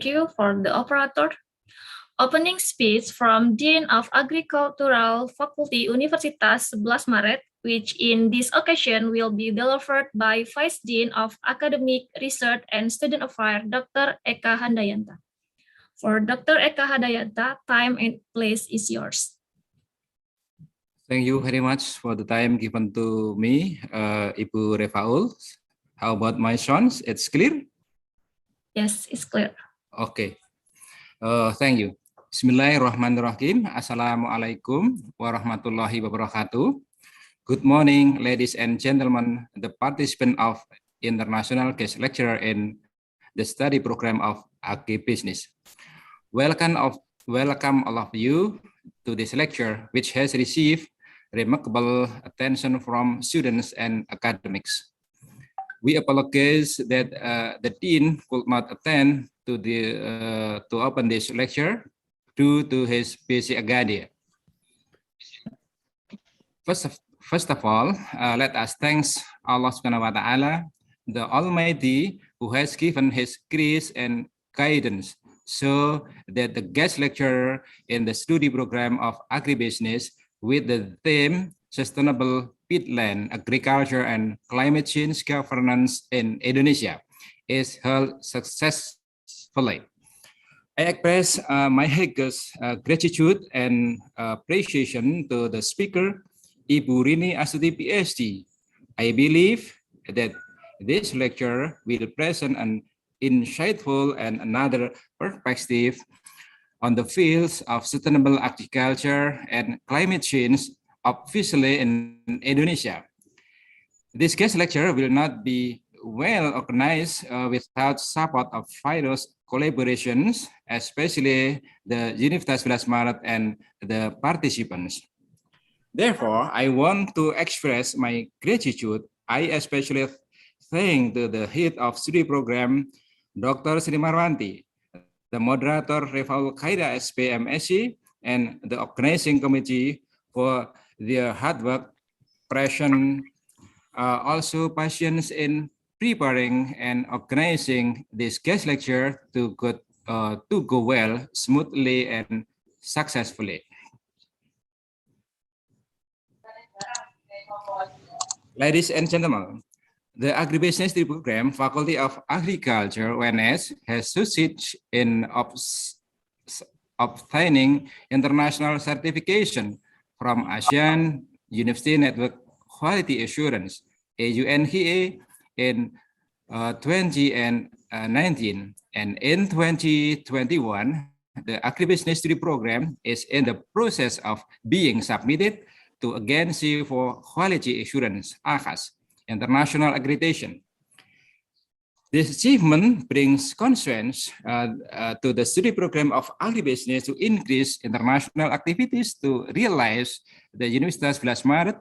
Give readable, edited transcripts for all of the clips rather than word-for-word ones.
you for the operator. Opening speech from Dean of Agricultural Faculty Universitas 11 Maret, which in this occasion will be delivered by Vice Dean of Academic Research and Student Affairs, Dr. Eka Handayanta. For Dr. Eka Handayanta, time and place is yours. Thank you very much for the time given to me, Ibu Refaul. How about my sounds? It's clear? Yes, it's clear. Okay. Thank you. Bismillahirrahmanirrahim. Assalamualaikum warahmatullahi wabarakatuh. Good morning, ladies and gentlemen, the participant of International Guest Lecturer in the study program of Agribusiness. Welcome all of you to this lecture, which has received remarkable attention from students and academics. We apologize that the dean could not attend to open this lecture due to his busy agenda. First of all, let us thank Allah Subhanahu wa Ta'ala, the Almighty, who has given His grace and guidance, so that the guest lecturer in the study program of agribusiness with the theme Sustainable Peatland, Agriculture and Climate Change Governance in Indonesia is held successfully. I express my highest gratitude and appreciation to the speaker, Ibu Rini Astuti, PhD. I believe that this lecture will present an insightful and another perspective on the fields of sustainable agriculture and climate change, officially in Indonesia. This guest lecture will not be well organized without support of various collaborations, especially the Universitas 11 Maret and the participants. Therefore, I want to express my gratitude. I especially thank the head of study program, Dr. Sri Marwanti, the moderator Refaul Khaira SPMSC, and the organizing committee for their hard work, present, also patience in preparing and organizing this guest lecture to go well, smoothly, and successfully. Ladies and gentlemen, the Agribusiness Program Faculty of Agriculture, UNS, has succeeded in obtaining international certification from ASEAN University Network Quality Assurance, AUNQA, in 2019, and in 2021, the Agribusiness Study Program is in the process of being submitted to Agency for Quality Assurance, AQAS, International Accreditation. This achievement brings confidence to the study program of agribusiness to increase international activities to realize the Universitas 11 Maret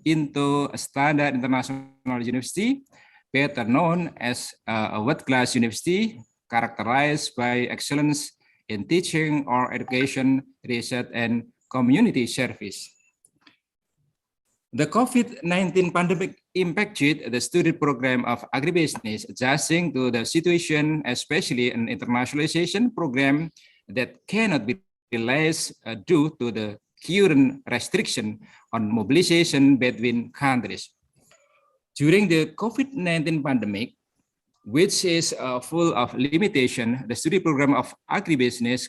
into a standard international university, better known as a world-class university characterized by excellence in teaching or education, research, and community service. The COVID-19 pandemic impacted the student program of agribusiness, adjusting to the situation, especially an internationalization program that cannot be realized due to the current restriction on mobilization between countries. During the COVID-19 pandemic, which is full of limitation, the study program of agribusiness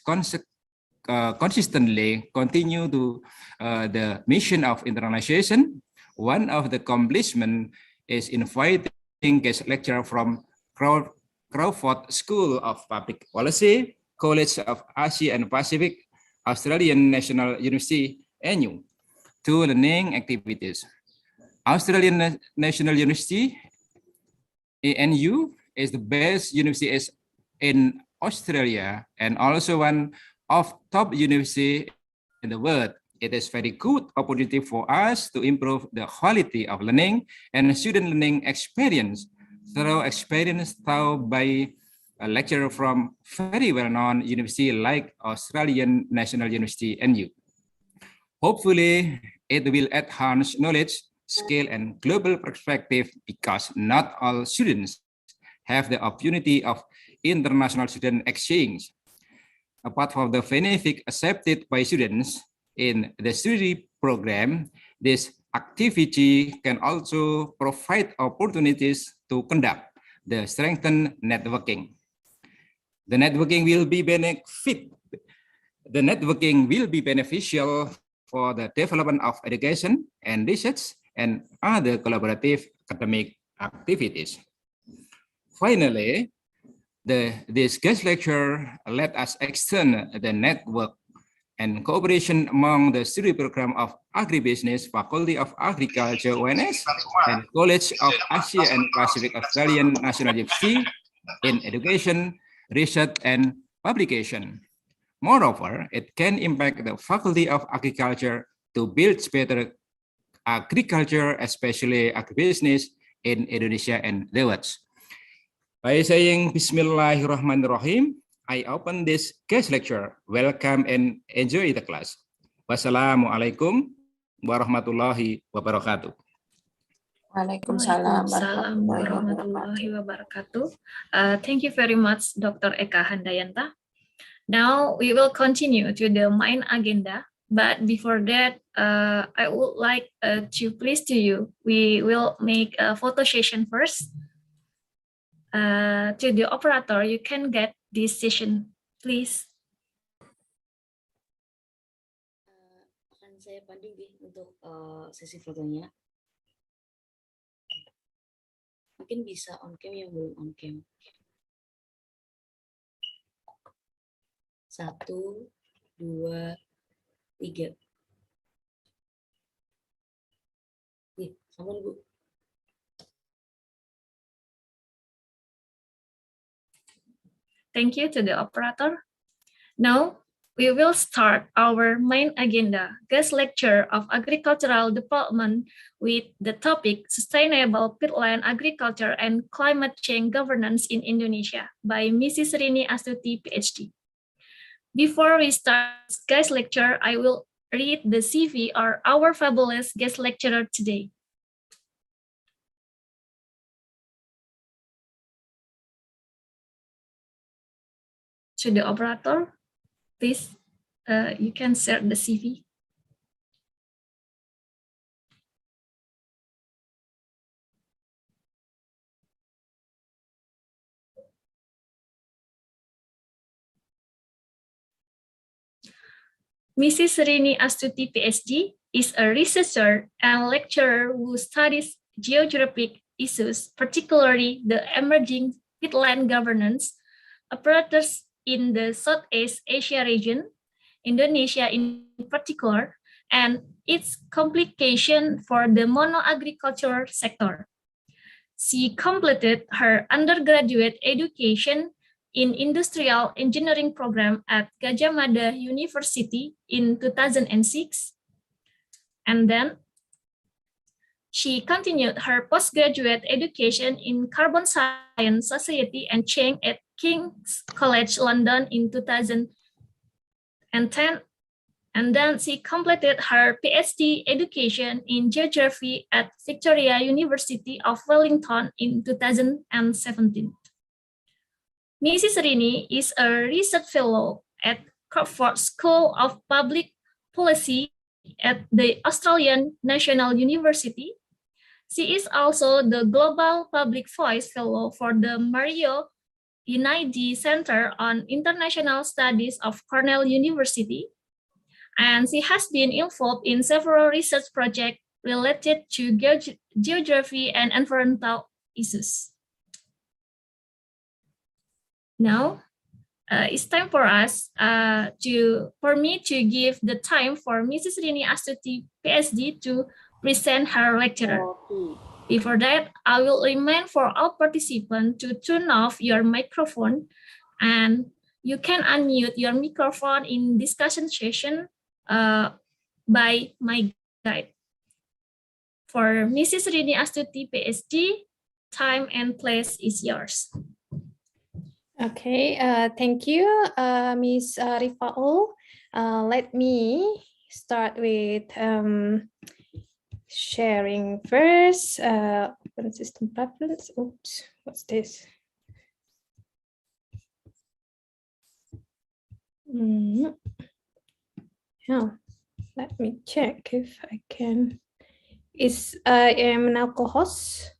consistently continue to the mission of internationalization. One of the accomplishments is inviting guest lecturer from Crawford School of Public Policy, College of Asia and Pacific, Australian National University, ANU, to learning activities. Australian National University, ANU, is the best university in Australia and also one of top university in the world. It is very good opportunity for us to improve the quality of learning and student learning experience through experience taught by a lecturer from very well-known university like Australian National University, NU. Hopefully, it will enhance knowledge, skill, and global perspective because not all students have the opportunity of international student exchange. Apart from the benefit accepted by students in the study program, this activity can also provide opportunities to conduct the strengthened networking. The networking will be beneficial for the development of education and research and other collaborative academic activities. Finally, this guest lecture let us extend the network and cooperation among the study program of Agribusiness, Faculty of Agriculture, UNS, and College of Asia and Pacific Australian National University in education, research, and publication. Moreover, it can impact the Faculty of Agriculture to build better agriculture, especially agribusiness in Indonesia and the world. By saying Bismillahirrahmanirrahim, I open this guest lecture. Welcome and enjoy the class. Wassalamualaikum warahmatullahi wabarakatuh. Waalaikumsalam warahmatullahi wabarakatuh. Thank you very much, Dr. Eka Handayanta. Now we will continue to the main agenda. But before that, I would like to please to you, we will make a photo session first. To the operator, you can get this session, please. Akan saya pandu untuk sesi fotonya. Mungkin bisa on cam yang belum on cam. 1, 2, 3. Sama Bu. Thank you to the operator. Now, we will start our main agenda, guest lecture of agricultural development with the topic Sustainable Peatland Agriculture and Climate Change Governance in Indonesia by Mrs. Rini Astuti, PhD. Before we start this guest lecture, I will read the CV of our fabulous guest lecturer today. To the operator, please, you can share the CV. Mrs. Rini Astuti, PhD, is a researcher and lecturer who studies geographic issues, particularly the emerging peatland governance apparatus in the Southeast Asia region, Indonesia in particular, and its complication for the mono-agriculture sector. She completed her undergraduate education in Industrial Engineering program at Gadjah Mada University in 2006. And then she continued her postgraduate education in Carbon Science, Society and Change at King's College London in 2010. And then she completed her PhD education in geography at Victoria University of Wellington in 2017. Mrs. Rini is a research fellow at Crawford School of Public Policy at the Australian National University. She is also the Global Public Voice Fellow for the Mario Unides Center on International Studies of Cornell University. And she has been involved in several research projects related to geography and environmental issues. Now, it's time for us for me to give the time for Mrs. Rini Astuti, PhD, to present her lecture. Before that, I will remind for all participants to turn off your microphone, and you can unmute your microphone in discussion session by my guide. For Mrs. Rini Astuti, PhD, time and place is yours. Okay, thank you, Ms. Rifaul. Let me start with sharing first. Open system preference. Oops, what's this? Yeah, let me check if I can. Is I am now co-host?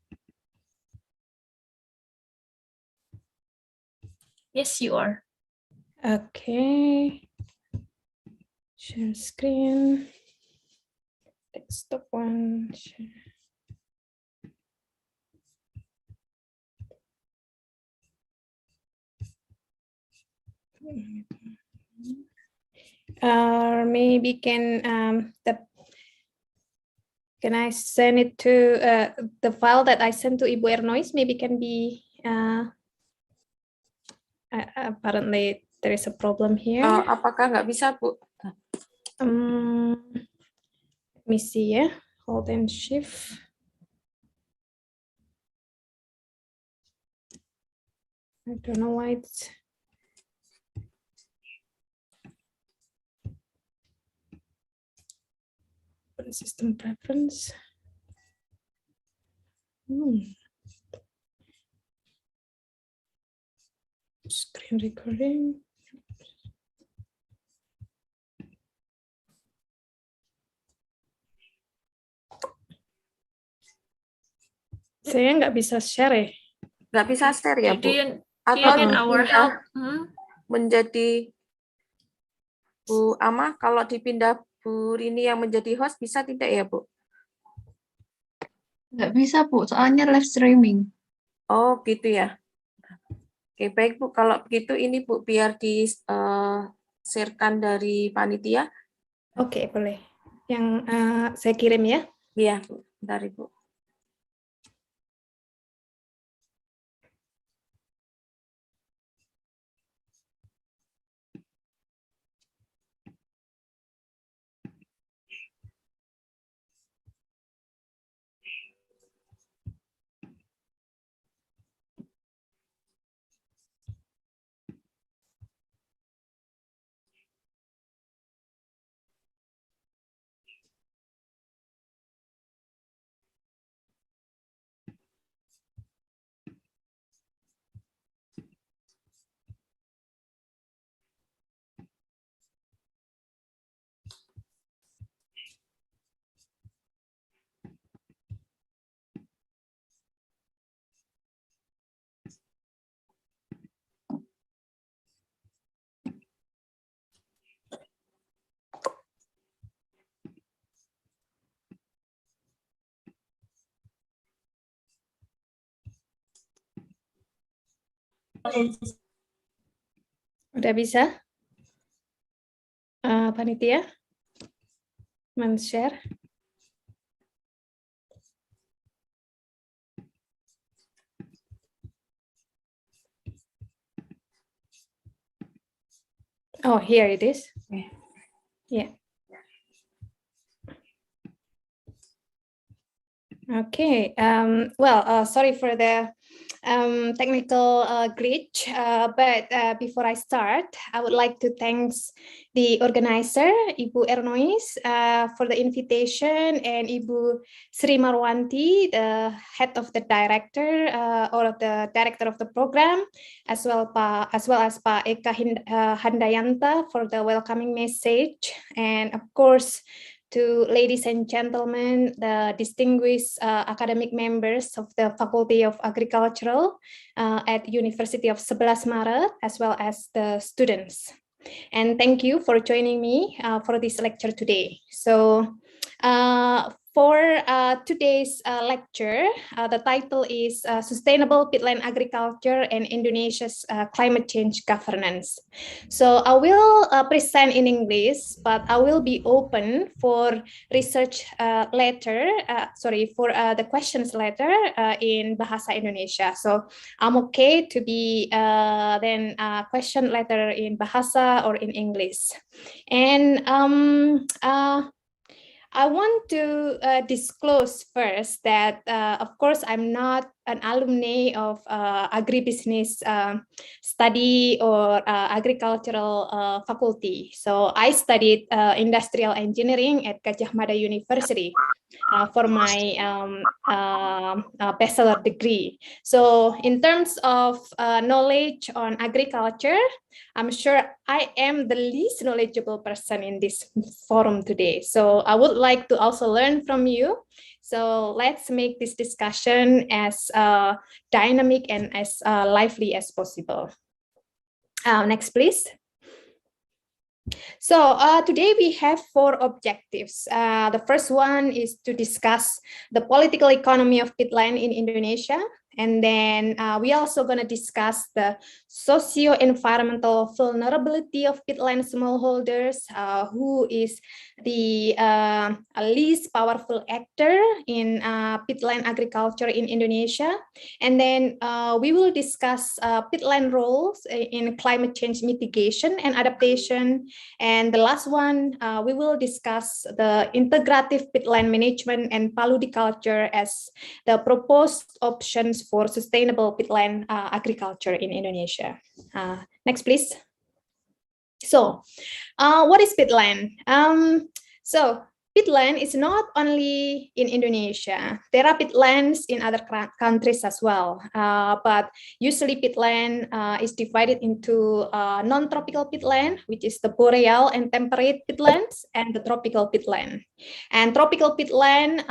Yes, you are. Okay. Share screen. Desktop one. Share. Maybe can can I send it to the file that I sent to Ibu Ernois? Maybe can be. Apparently there is a problem here. Apakah nggak bisa, Bu? Let me see ya. Hold and shift. I don't know why it's system preference. Screen recording. Saya nggak bisa share ya. Nggak bisa share ya, Bu? Do you Atau need our dipindah help? menjadi Bu Amah, kalau dipindah Bu Rini yang menjadi host bisa tidak ya, Bu? Nggak bisa, Bu, soalnya live streaming. Oh, gitu ya. Oke, baik, Bu. Kalau begitu ini, Bu, biar di-sharekan dari panitia. Oke, boleh. Yang saya kirim ya. Iya, Bu. Bentar, Ibu. Udah bisa? Panitia? Men-share? Oh, here it is. Yeah. Okay. Well, sorry for the technical glitch, but before I start, I would like to thank the organizer, Ibu Ernois, for the invitation, and Ibu Sri Marwanti, the head of the director or the director of the program, as well as Pa Eka Handayanta for the welcoming message, and of course, to ladies and gentlemen, the distinguished academic members of the Faculty of Agricultural at University of 11 Maret, as well as the students. And thank you for joining me for this lecture today. So for today's lecture, the title is Sustainable Peatland Agriculture and Indonesia's Climate Change Governance. So I will present in English, but I will be open for research later, for the questions later in Bahasa Indonesia. So I'm okay to be then question later in Bahasa or in English. And I want to disclose first that, of course, I'm not an alumni of agribusiness study or agricultural faculty. So I studied industrial engineering at Gajah Mada University. for my bachelor degree. So in terms of knowledge on agriculture, I'm sure I am the least knowledgeable person in this forum today. So I would like to also learn from you. So let's make this discussion as dynamic and as lively as possible. Next, please. So today we have 4 objectives. The first one is to discuss the political economy of peatland in Indonesia. And then we also going to discuss the socio-environmental vulnerability of peatland smallholders, who is the least powerful actor in peatland agriculture in Indonesia. And then we will discuss peatland roles in climate change mitigation and adaptation. And the last one, we will discuss the integrative peatland management and paludiculture as the proposed options for sustainable peatland agriculture in Indonesia. Next, please. So, what is peatland? So, peatland is not only in Indonesia. There are peatlands in other countries as well, but usually peatland is divided into non-tropical peatland, which is the boreal and temperate peatlands, and the tropical peatland. And tropical peatland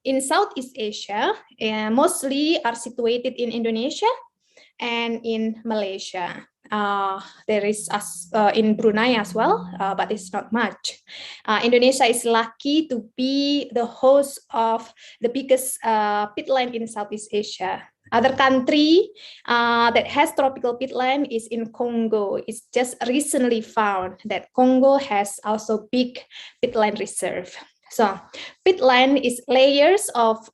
in Southeast Asia mostly are situated in Indonesia and in Malaysia. There is in Brunei as well, but it's not much. Indonesia is lucky to be the host of the biggest peatland in Southeast Asia. Other country that has tropical peatland is in Congo. It's just recently found that Congo has also big peatland reserve. So peatland is layers of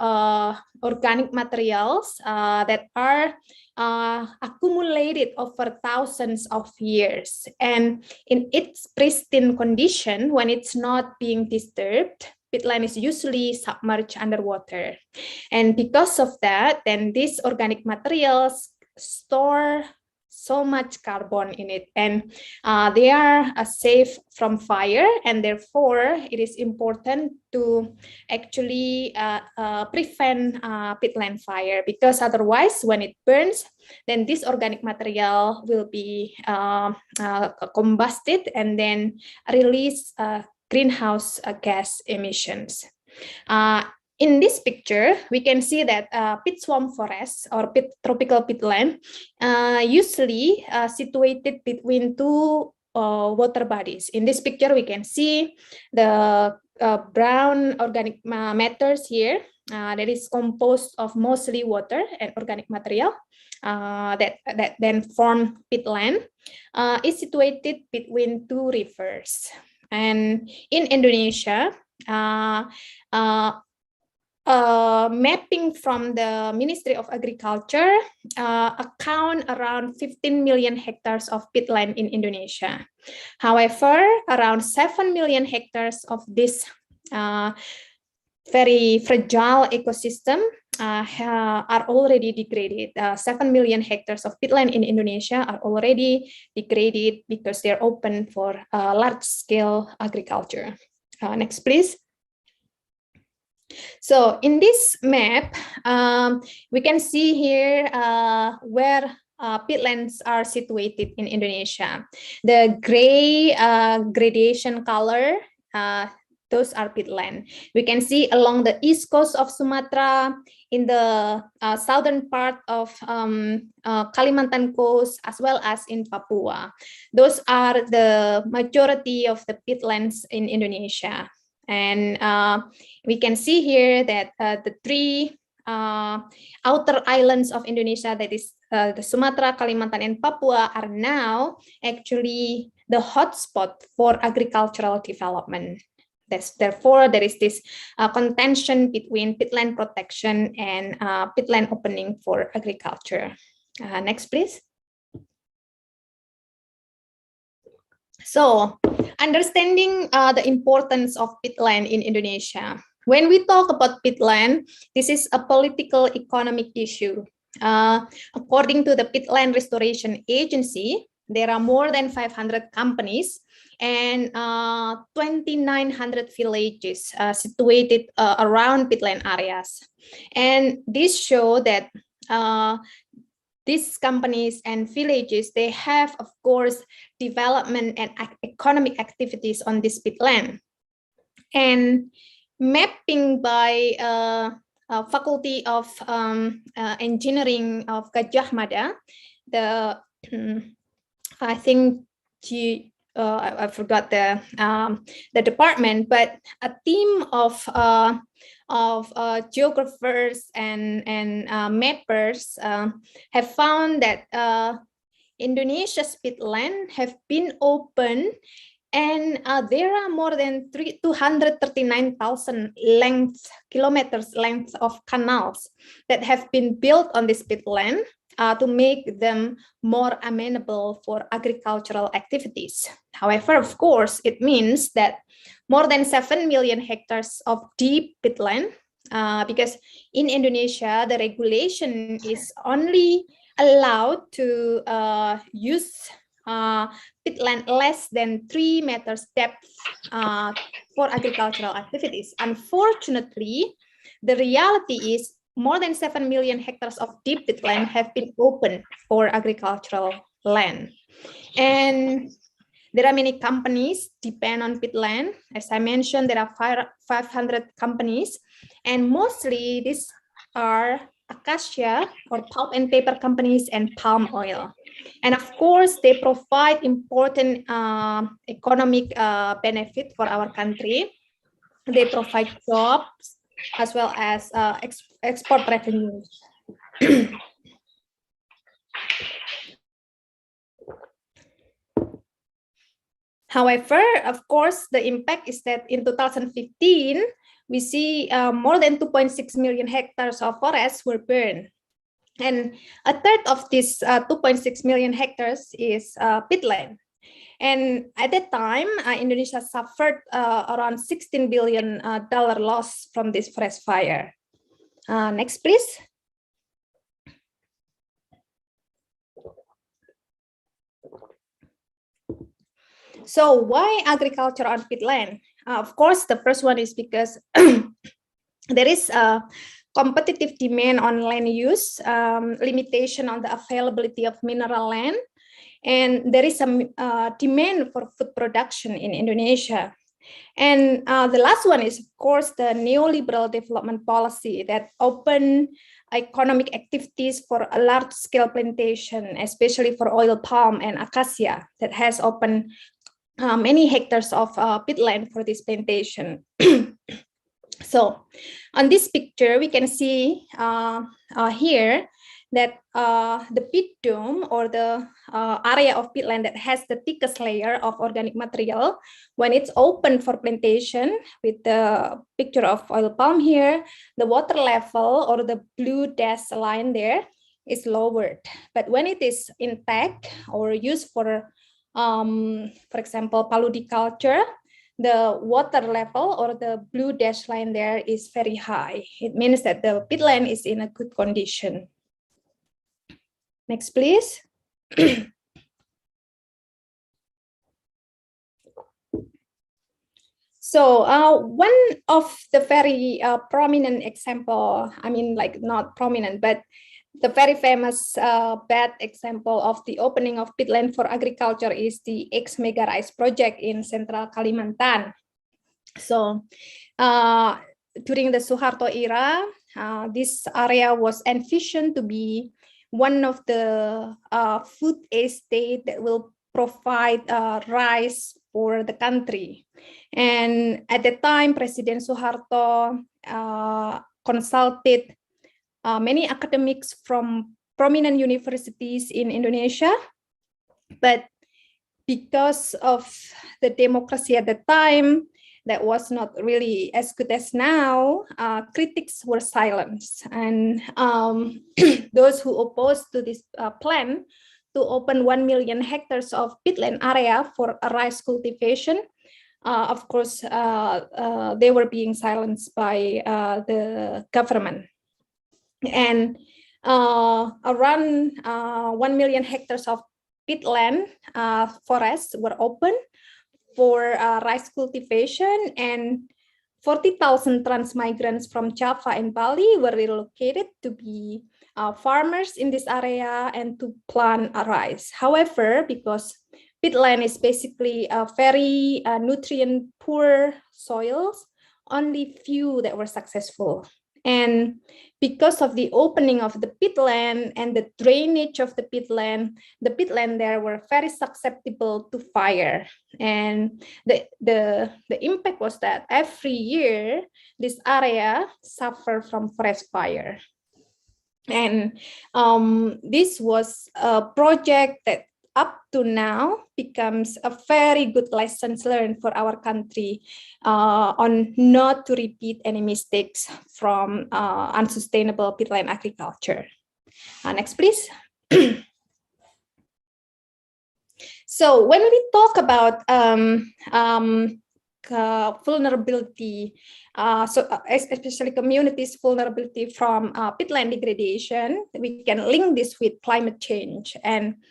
organic materials that are accumulated over thousands of years. And in its pristine condition, when it's not being disturbed, peatland is usually submerged underwater. And because of that, then these organic materials store so much carbon in it, and they are safe from fire, and therefore it is important to actually prevent peatland fire, because otherwise when it burns, then this organic material will be combusted and then release greenhouse gas emissions. In this picture, we can see that peat swamp forests or tropical peatland usually situated between 2 water bodies. In this picture, we can see the brown organic matters here that is composed of mostly water and organic material that then form peatland is situated between 2 rivers. And in Indonesia, mapping from the Ministry of Agriculture account around 15 million hectares of peatland in Indonesia. However, around 7 million hectares of this very fragile ecosystem are already degraded. 7 million hectares of peatland in Indonesia are already degraded because they're open for large-scale agriculture. Next, please. So in this map, we can see here where peatlands are situated in Indonesia. The gray gradation color, those are peatland. We can see along the east coast of Sumatra, in the southern part of Kalimantan coast, as well as in Papua. Those are the majority of the peatlands in Indonesia. And we can see here that the 3 outer islands of Indonesia, that is the Sumatra, Kalimantan, and Papua, are now actually the hotspot for agricultural development. Therefore, there is this contention between peatland protection and peatland opening for agriculture. Next, please. So, understanding the importance of peatland in Indonesia. When we talk about peatland, this is a political economic issue. According to the Peatland Restoration Agency, there are more than 500 companies and 2,900 villages situated around peatland areas. And this show that these companies and villages, they have, of course, development and economic activities on this peatland. And mapping by Faculty of Engineering of Gajah Mada, I think I forgot the department, but a team of geographers and mappers have found that Indonesia's peatland have been open, and there are more than 239,000 kilometers length of canals that have been built on this peatland to make them more amenable for agricultural activities. However, of course, it means that more than 7 million hectares of deep peatland, because in Indonesia, the regulation is only allowed to use peatland less than 3 meters depth for agricultural activities. Unfortunately, the reality is more than 7 million hectares of deep peatland have been opened for agricultural land. And there are many companies depend on peatland. As I mentioned, there are 500 companies, and mostly these are acacia or pulp and paper companies and palm oil. And of course, they provide important economic benefit for our country. They provide jobs as well as export revenues. However, of course, the impact is that in 2015, we see more than 2.6 million hectares of forests were burned. And a third of this 2.6 million hectares is peatland. And at that time, Indonesia suffered around $16 billion loss from this forest fire. Next, please. So why agriculture on peatland? Of course, the first one is because there is a competitive demand on land use, limitation on the availability of mineral land, and there is some demand for food production in Indonesia. And the last one is, of course, the neoliberal development policy that open economic activities for a large-scale plantation, especially for oil palm and acacia, that has opened many hectares of peatland for this plantation. So on this picture, we can see here that the peat dome, or the area of peatland that has the thickest layer of organic material, when it's open for plantation with the picture of oil palm here, the water level, or the blue dashed line there, is lowered. But when it is intact or used for example, paludiculture, the water level, or the blue dash line there, is very high. It means that the peatland is in a good condition. Next, please. So one of the very prominent example, I mean, like not prominent, but the very famous bad example of the opening of peatland for agriculture is the X-Mega Rice project in central Kalimantan. So during the Suharto era, this area was envisioned to be one of the food estate that will provide rice for the country. And at the time, President Suharto consulted many academics from prominent universities in Indonesia, but because of the democracy at the time, that was not really as good as now, critics were silenced. And those who opposed to this plan to open 1 million hectares of peatland area for rice cultivation, of course, they were being silenced by the government. And around 1 million hectares of peatland forests were open for rice cultivation, and 40,000 transmigrants from Java and Bali were relocated to be farmers in this area and to plant rice. However, because peatland is basically a very nutrient poor soils, only few that were successful. And because of the opening of the peatland and the drainage of the peatland there were very susceptible to fire. And the impact was that every year this area suffered from forest fire. And this was a project that up to now becomes a very good lessons learned for our country on not to repeat any mistakes from unsustainable peatland agriculture. Next, please. So when we talk about vulnerability, especially communities' vulnerability from peatland degradation, we can link this with climate change. And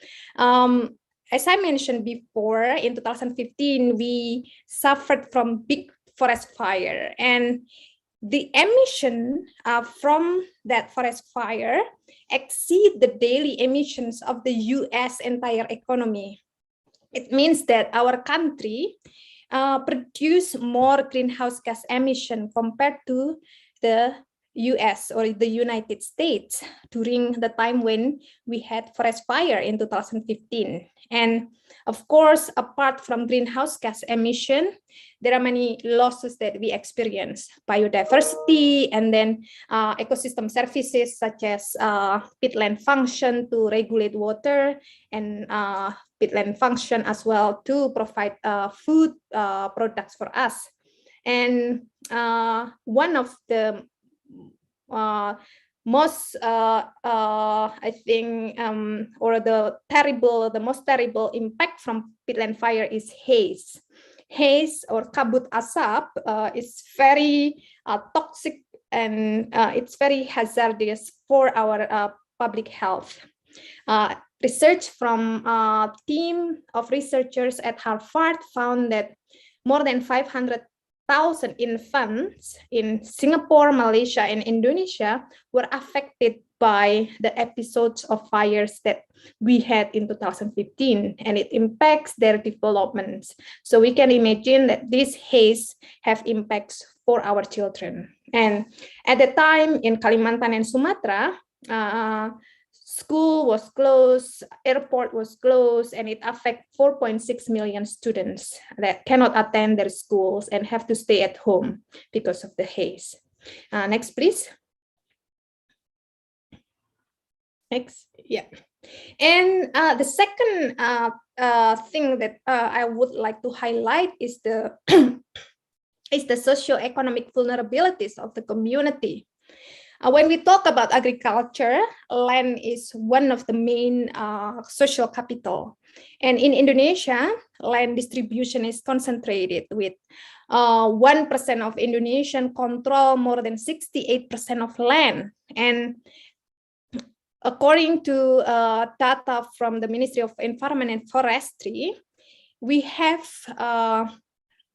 as I mentioned before, in 2015, we suffered from big forest fire, and the emission from that forest fire exceed the daily emissions of the US entire economy. It means that our country produce more greenhouse gas emission compared to the US or the United States during the time when we had forest fire in 2015. And of course, apart from greenhouse gas emission, there are many losses that we experience: biodiversity, and then ecosystem services such as peatland function to regulate water, and peatland function as well to provide food products for us. And one of the most I think or the most terrible impact from peatland fire is haze. Haze or kabut asap is very toxic, and it's very hazardous for our public health. Research from a team of researchers at Harvard found that more than 500,000 infants in Singapore, Malaysia, and Indonesia were affected by the episodes of fires that we had in 2015, and it impacts their development. So we can imagine that this haze have impacts for our children. And at the time in Kalimantan and Sumatra, school was closed, airport was closed, and it affected 4.6 million students that cannot attend their schools and have to stay at home because of the haze. Next, please. Next, yeah. And the second thing that I would like to highlight is the is the socio-economic vulnerabilities of the community. When we talk about agriculture, land is one of the main social capital. And in Indonesia, land distribution is concentrated with 1% of Indonesian control more than 68% of land. And according to data from the Ministry of Environment and Forestry, we have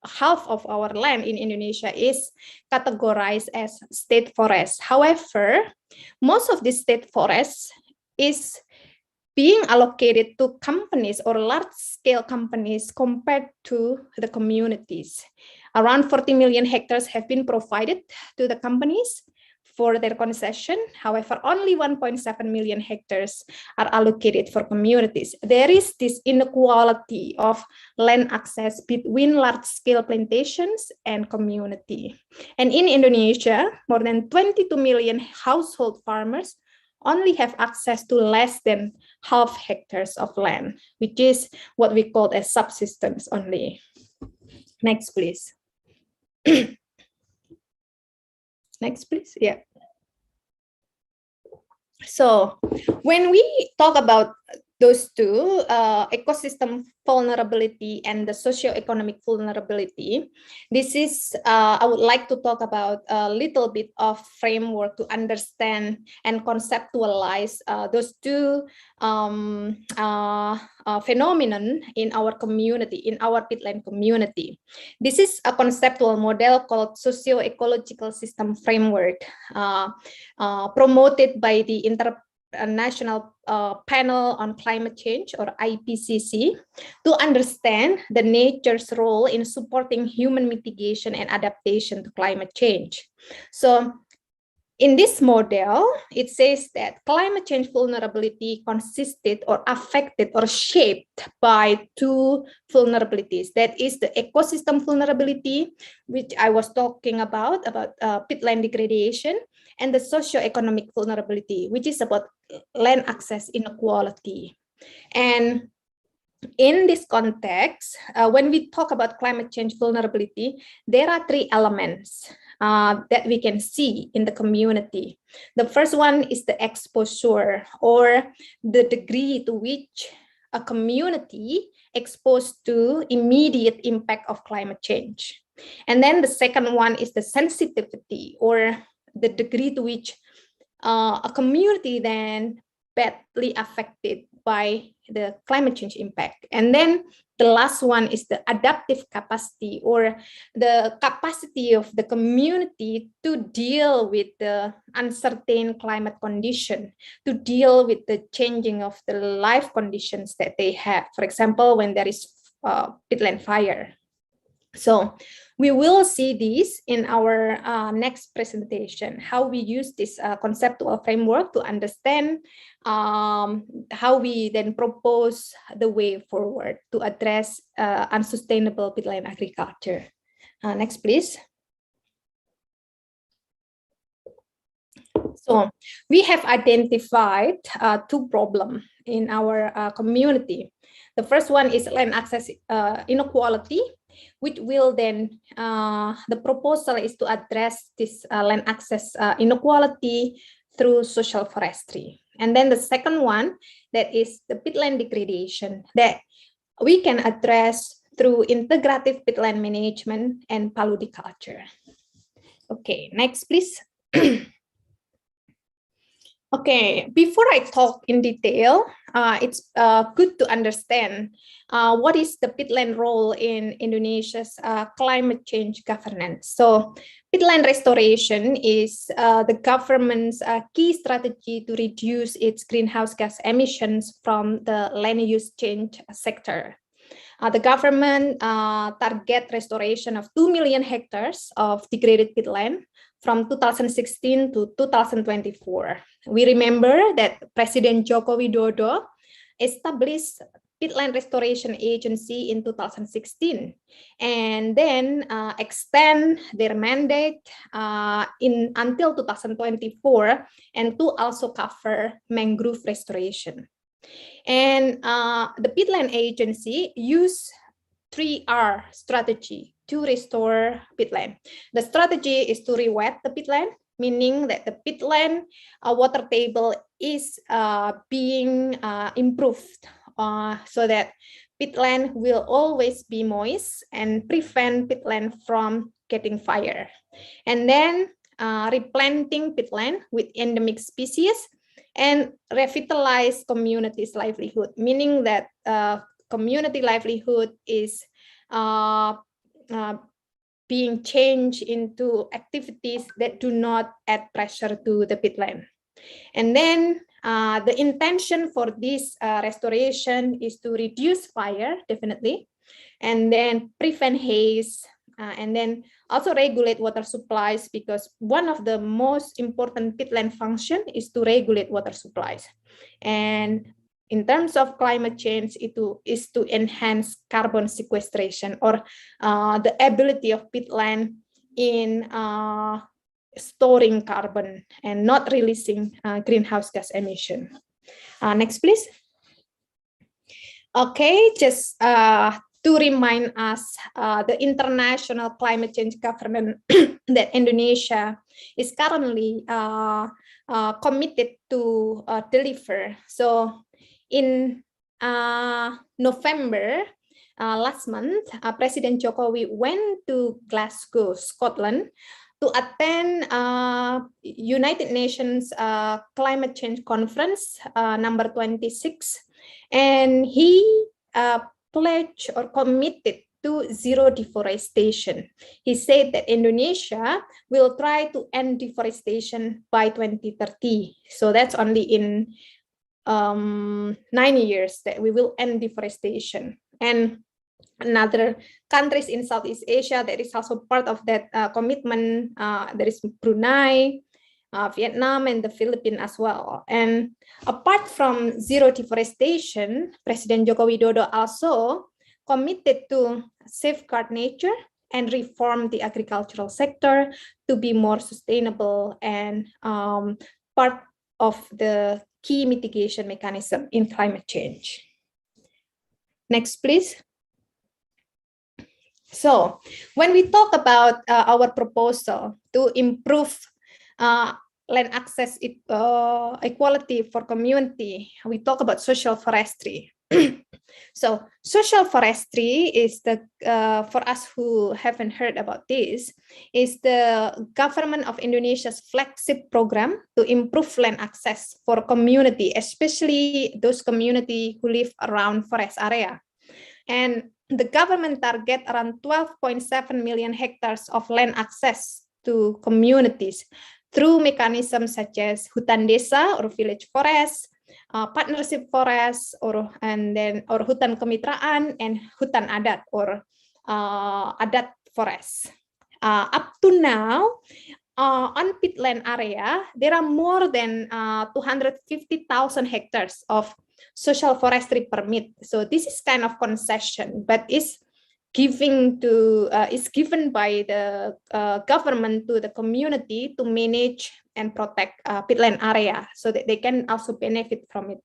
half of our land in Indonesia is categorized as state forest. However, most of these state forests is being allocated to companies or large-scale companies compared to the communities. Around 40 million hectares have been provided to the companies for their concession. However, only 1.7 million hectares are allocated for communities. There is this inequality of land access between large-scale plantations and community. And in Indonesia, more than 22 million household farmers only have access to less than half hectares of land, which is what we call as subsistence only. Next, please. Next, please. Yeah. So when we talk about those two, ecosystem vulnerability and the socio-economic vulnerability. This is, I would like to talk about a little bit of framework to understand and conceptualize those two phenomenon in our community, in our peatland community. This is a conceptual model called socio-ecological system framework, promoted by the International Panel on Climate Change, or IPCC, to understand the nature's role in supporting human mitigation and adaptation to climate change. So in this model, it says that climate change vulnerability consisted or affected or shaped by two vulnerabilities. That is the ecosystem vulnerability, which I was talking about peatland degradation, and the socio-economic vulnerability, which is about land access inequality. And in this context, when we talk about climate change vulnerability, there are three elements that we can see in the community. The first one is the exposure, or the degree to which a community exposed to immediate impact of climate change. And then the second one is the sensitivity, or the degree to which a community then badly affected by the climate change impact. And then the last one is the adaptive capacity, or the capacity of the community to deal with the uncertain climate condition, to deal with the changing of the life conditions that they have. For example, when there is peatland fire. So we will see this in our next presentation, how we use this conceptual framework to understand how we then propose the way forward to address unsustainable peatland agriculture. Next, please. So we have identified two problems in our community. The first one is land access inequality, which will then, the proposal is to address this land access inequality through social forestry. And then the second one, that is the peatland degradation, that we can address through integrative peatland management and paludiculture. Okay, next please. Okay, before I talk in detail, it's good to understand what is the peatland role in Indonesia's climate change governance. So peatland restoration is the government's key strategy to reduce its greenhouse gas emissions from the land use change sector. The government target restoration of 2 million hectares of degraded peatland from 2016 to 2024. We remember that President Joko Widodo established Peatland Restoration Agency in 2016, and then extend their mandate until 2024, and to also cover mangrove restoration. And the Peatland Agency used 3R strategy to restore peatland. The strategy is to re-wet the peatland, meaning that the peatland water table is being improved so that peatland will always be moist and prevent peatland from getting fire. And then replanting peatland with endemic species and revitalize community's livelihood, meaning that community livelihood is being changed into activities that do not add pressure to the peatland. And then the intention for this restoration is to reduce fire, definitely, and then prevent haze, and then also regulate water supplies, because one of the most important peatland function is to regulate water supplies. And in terms of climate change, it is to enhance carbon sequestration, or the ability of peatland in storing carbon and not releasing greenhouse gas emission. Next, please. Okay, just to remind us the international climate change governance that Indonesia is currently committed to deliver. So in November last month, President Jokowi went to Glasgow, Scotland, to attend United Nations Climate Change Conference number 26, and he pledged or committed to zero deforestation. He said that Indonesia will try to end deforestation by 2030. So that's only in 9 years that we will end deforestation. And another countries in Southeast Asia that is also part of that commitment, there is Brunei, Vietnam, and the Philippines as well. And apart from zero deforestation, President Joko Widodo also committed to safeguard nature and reform the agricultural sector to be more sustainable and part of the key mitigation mechanism in climate change. Next, please. So when we talk about our proposal to improve land access equality for community, we talk about social forestry. So social forestry is the, for us who haven't heard about this, is the government of Indonesia's flagship program to improve land access for community, especially those community who live around forest area. And the government target around 12.7 million hectares of land access to communities through mechanisms such as hutan desa or village forest, partnership forest, or hutan kemitraan, and hutan adat or adat forest. Up to now, on peatland area, there are more than 250,000 hectares of social forestry permit. So this is kind of concession, but is given by the government to the community to manage and protect peatland area so that they can also benefit from it.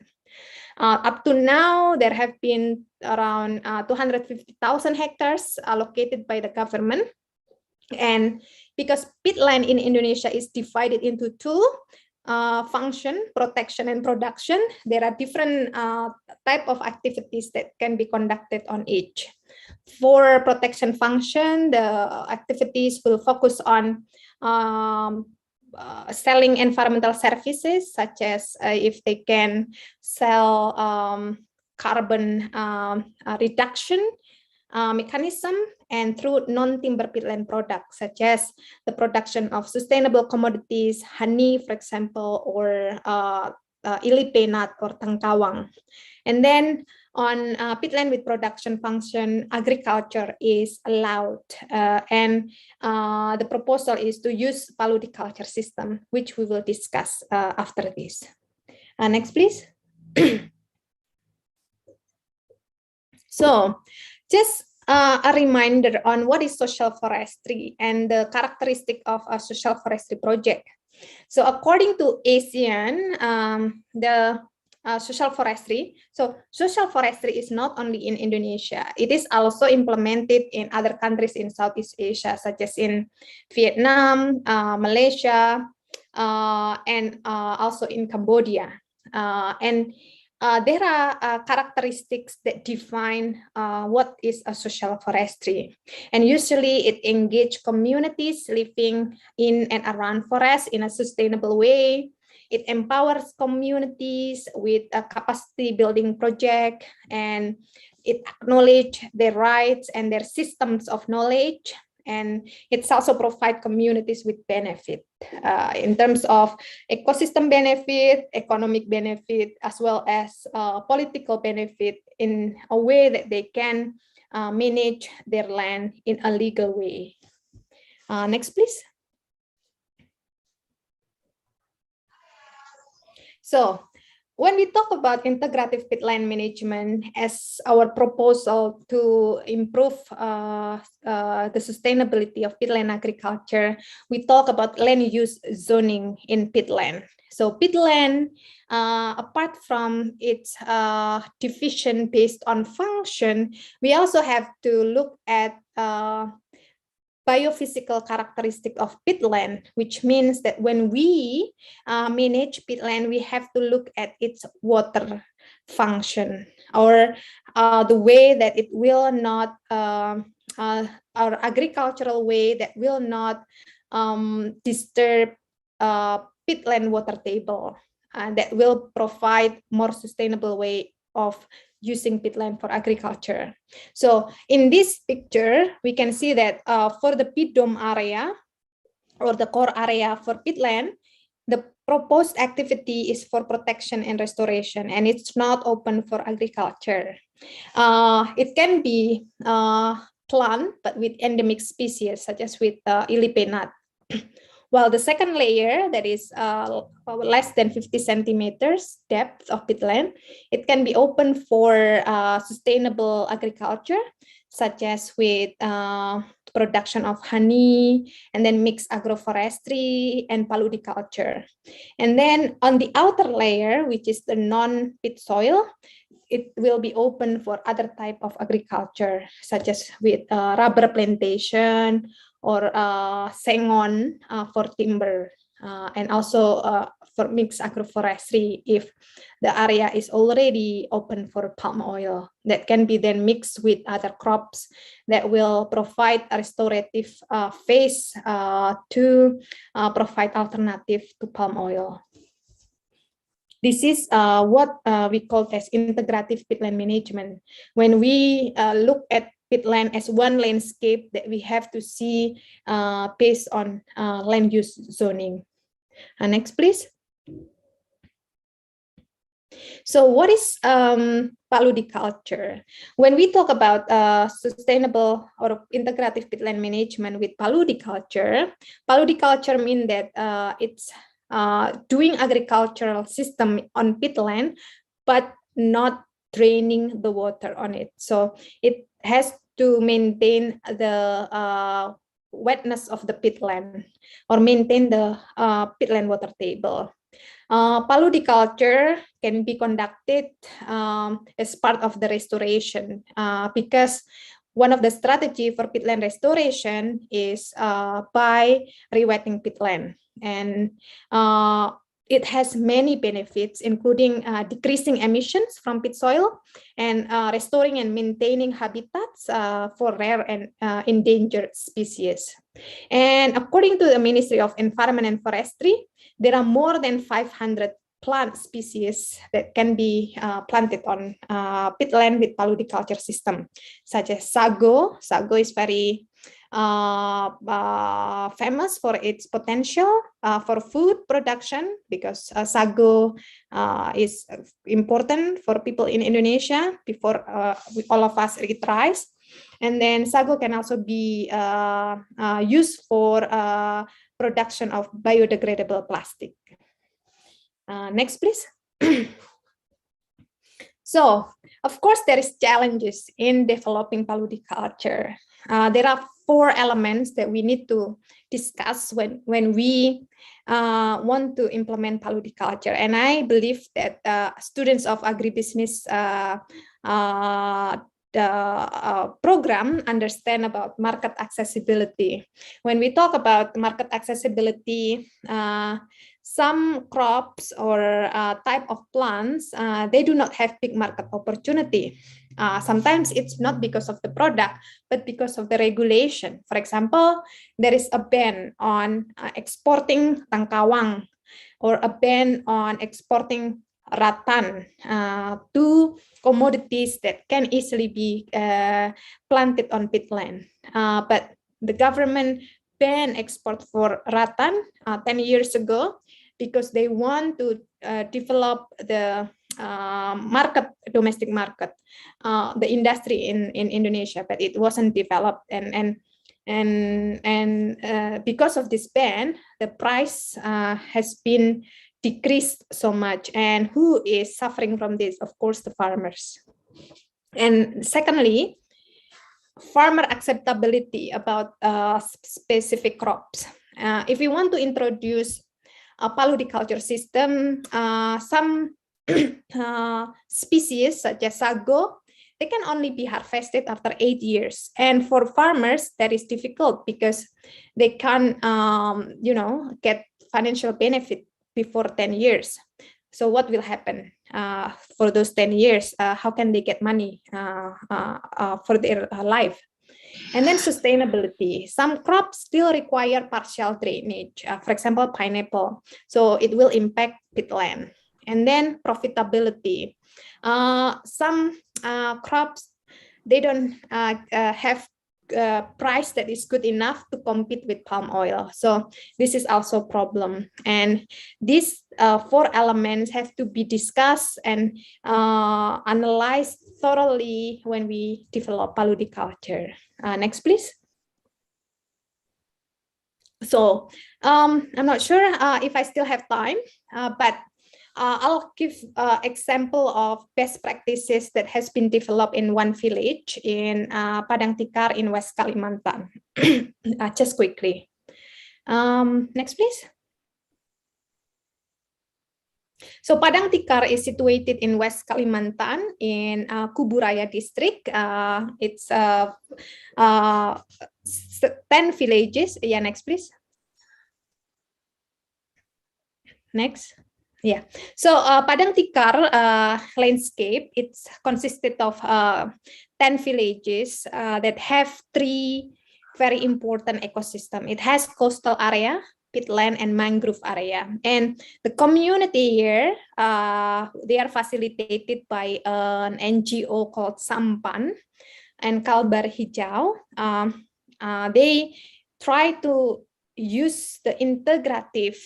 Up to now, there have been around 250,000 hectares allocated by the government. And because peatland in Indonesia is divided into two, function, protection, and production, there are different type of activities that can be conducted on each. For protection function, the activities will focus on selling environmental services, such as if they can sell carbon reduction mechanism, and through non-timber peatland products, such as the production of sustainable commodities, honey, for example, or ilipe nut or tangkawang. And then on peatland with production function, agriculture is allowed, and the proposal is to use paludiculture system, which we will discuss after this. Next, please. So, just a reminder on what is social forestry and the characteristic of a social forestry project. So according to ASEAN, the social forestry, so social forestry is not only in Indonesia, it is also implemented in other countries in Southeast Asia, such as in Vietnam, Malaysia, and also in Cambodia. And there are characteristics that define what is a social forestry. And usually it engages communities living in and around forests in a sustainable way. It empowers communities with a capacity building project, and it acknowledges their rights and their systems of knowledge. And it's also provide communities with benefit in terms of ecosystem benefit, economic benefit, as well as political benefit in a way that they can manage their land in a legal way. Next, please. So, when we talk about integrative peatland management as our proposal to improve the sustainability of peatland agriculture, we talk about land use zoning in peatland. So peatland, apart from its division based on function, we also have to look at biophysical characteristic of peatland, which means that when we manage peatland, we have to look at its water function, or the way that it will not, our agricultural way that will not disturb peatland water table, that will provide more sustainable way of using peatland for agriculture. So in this picture, we can see that for the peat dome area, or the core area for peatland, the proposed activity is for protection and restoration, and it's not open for agriculture. It can be plant, but with endemic species, such as with ilipenat. While the second layer, that is less than 50 centimeters depth of peatland, it can be open for sustainable agriculture, such as with production of honey, and then mixed agroforestry and paludiculture. And then on the outer layer, which is the non-peat soil, it will be open for other type of agriculture, such as with rubber plantation, or sengon for timber, and also for mixed agroforestry if the area is already open for palm oil, that can be then mixed with other crops that will provide a restorative phase to provide alternative to palm oil. This is what we call as integrative peatland management. When we look at peatland as one landscape that we have to see based on land use zoning. Next, please. So what is paludiculture? When we talk about sustainable or integrative peatland management with paludiculture means that it's doing agricultural system on peatland, but not draining the water on it. So it has to maintain the wetness of the peatland, or maintain the peatland water table. Paludiculture can be conducted as part of the restoration, because one of the strategy for peatland restoration is by rewetting peatland, and it has many benefits, including decreasing emissions from peat soil, and restoring and maintaining habitats for rare and endangered species. And according to the Ministry of Environment and Forestry, there are more than 500 plant species that can be planted on peatland with paludiculture system, such as sago. Sago is very famous for its potential for food production, because sago is important for people in Indonesia before all of us eat rice. And then sago can also be used for production of biodegradable plastic. Next, please. So, of course, there is challenges in developing paludiculture. There are 4 elements that we need to discuss when we want to implement paludiculture. And I believe that students of agribusiness program understand about market accessibility. When we talk about market accessibility, some crops or type of plants, they do not have big market opportunity. Sometimes it's not because of the product, but because of the regulation. For example, there is a ban on exporting tangkawang, or a ban on exporting rattan to commodities that can easily be planted on peatland. But the government banned export for rattan 10 years ago, because they want to develop the domestic market, the industry in Indonesia, but it wasn't developed. And because of this ban, the price has been decreased so much. And who is suffering from this? Of course, the farmers. And secondly, farmer acceptability about specific crops. If we want to introduce a paludiculture system, some species such as sago, they can only be harvested after 8 years. And for farmers, that is difficult, because they can't, get financial benefit before 10 years. So what will happen? for those 10 years. How can they get money for their life? And then sustainability. Some crops still require partial drainage, for example, pineapple. So it will impact peatland. And then profitability. Some crops, they don't have price that is good enough to compete with palm oil. So this is also a problem. And these 4 elements have to be discussed and analyzed thoroughly when we develop paludiculture. Next, please. So I'm not sure if I still have time, but I'll give example of best practices that has been developed in one village in Padang Tikar in West Kalimantan. Just quickly. Next, please. So Padang Tikar is situated in West Kalimantan in Kubu Raya district. It's 10 villages. Yeah, next, please. Next. Yeah, so Padang Tikar landscape, it's consisted of 10 villages that have 3 very important ecosystem. It has coastal area, peatland, and mangrove area. And the community here, they are facilitated by an NGO called Sampan and Kalbar Hijau. They try to use the integrative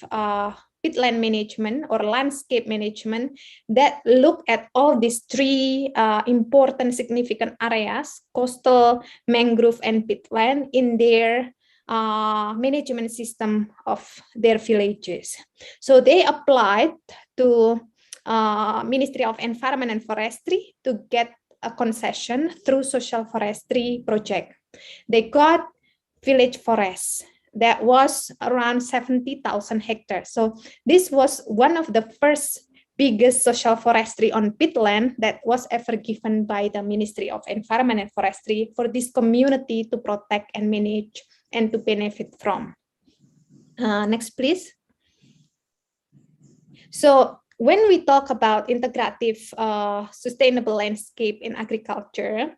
peatland management or landscape management that look at all these 3 important significant areas, coastal, mangrove, and peatland, in their management system of their villages. So they applied to Ministry of Environment and Forestry to get a concession through social forestry project. They got village forests that was around 70,000 hectares. So this was one of the first biggest social forestry on peatland that was ever given by the Ministry of Environment and Forestry for this community to protect and manage and to benefit from. Next, please. So when we talk about integrative sustainable landscape in agriculture,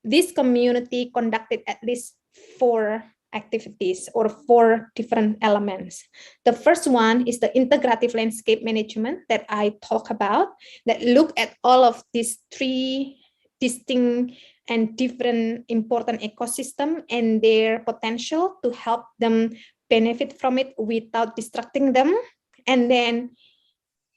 this community conducted at least 4 activities or 4 different elements. The first one is the integrative landscape management that I talk about, that look at all of these 3 distinct and different important ecosystem and their potential to help them benefit from it without distracting them. And then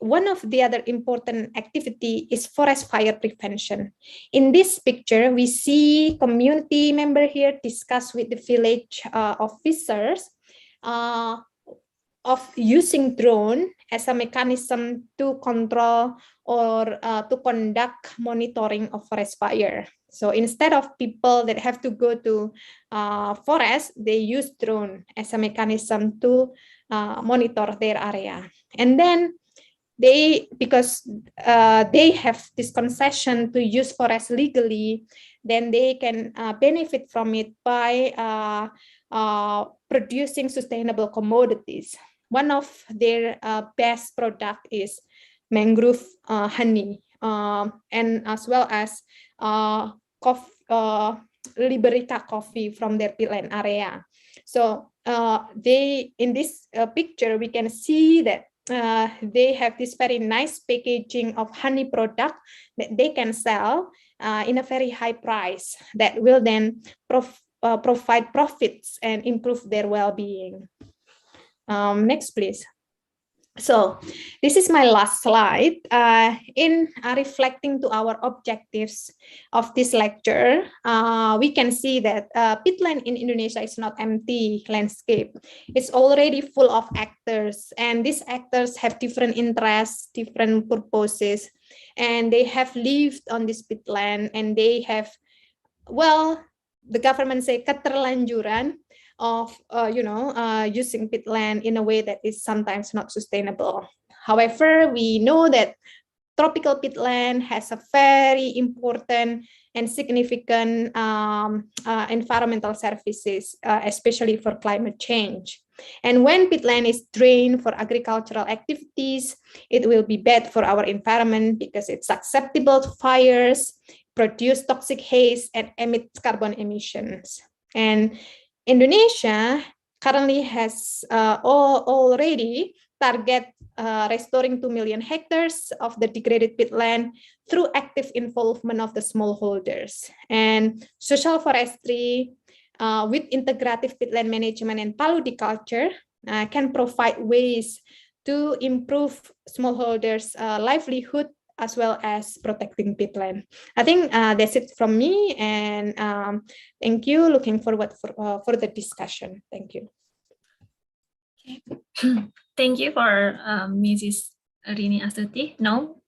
one of the other important activity is forest fire prevention. In this picture, we see community member here discuss with the village officers of using drone as a mechanism to control or to conduct monitoring of forest fire. So instead of people that have to go to forest, they use drone as a mechanism to monitor their area. And then because they have this concession to use forest legally, then they can benefit from it by producing sustainable commodities. One of their best product is mangrove honey, and as well as Liberica coffee from their peatland area. So in this picture, we can see that they have this very nice packaging of honey product that they can sell in a very high price that will then provide profits and improve their well-being. Next, please. So this is my last slide. In reflecting to our objectives of this lecture, we can see that peatland in Indonesia is not empty landscape. It's already full of actors, and these actors have different interests, different purposes, and they have lived on this peatland, and they have, well, the government say keterlanjuran of using peatland in a way that is sometimes not sustainable. However, we know that tropical peatland has a very important and significant environmental services, especially for climate change. And when peatland is drained for agricultural activities, it will be bad for our environment because it's susceptible to fires, produce toxic haze, and emit carbon emissions. And Indonesia currently has already target restoring 2 million hectares of the degraded peatland through active involvement of the smallholders. And social forestry with integrative peatland management and paludiculture can provide ways to improve smallholders' livelihood as well as protecting peatland. I think that's it from me, and thank you. Looking forward for the discussion. Thank you. Okay. Thank you for Mrs. Rini Astuti. Now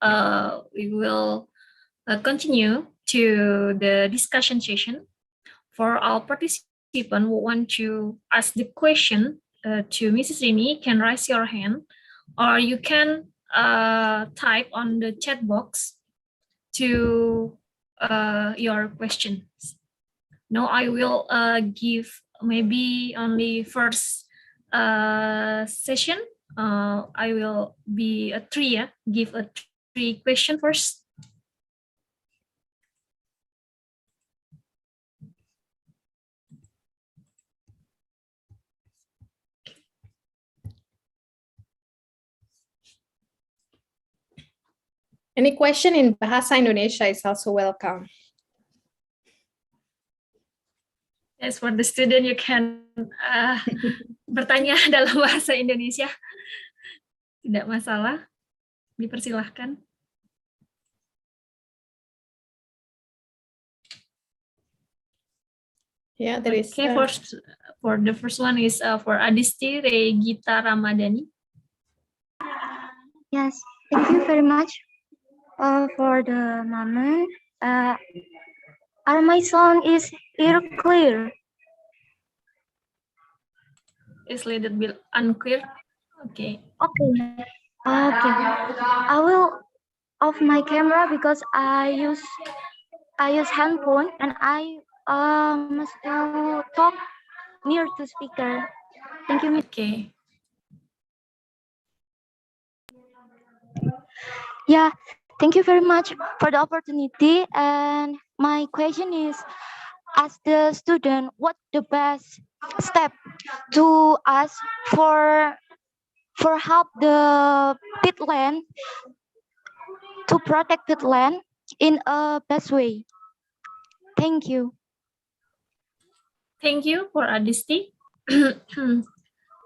we will continue to the discussion session. For all participants who want to ask the question to Mrs. Rini, can raise your hand, or you can type on the chat box to your questions. Now I will give maybe only first session. I will be a three, give a three question first. Any question in Bahasa Indonesia is also welcome. As for the student, you can bertanya dalam bahasa Indonesia. Tidak masalah, dipersilahkan. Yeah, there is. Okay, for the first one is for Adisti Regita Ramadhani. Yes, thank you very much for the moment. Are my sound is clear? It's a little bit unclear. Okay. Okay. Okay. I will off my camera because I use handphone and I must to talk near to speaker. Thank you. Okay. Yeah, thank you very much for the opportunity. And my question is, as the student, what the best step to us for help the peatland to protect peatland in a best way? Thank you. Thank you for Adisti.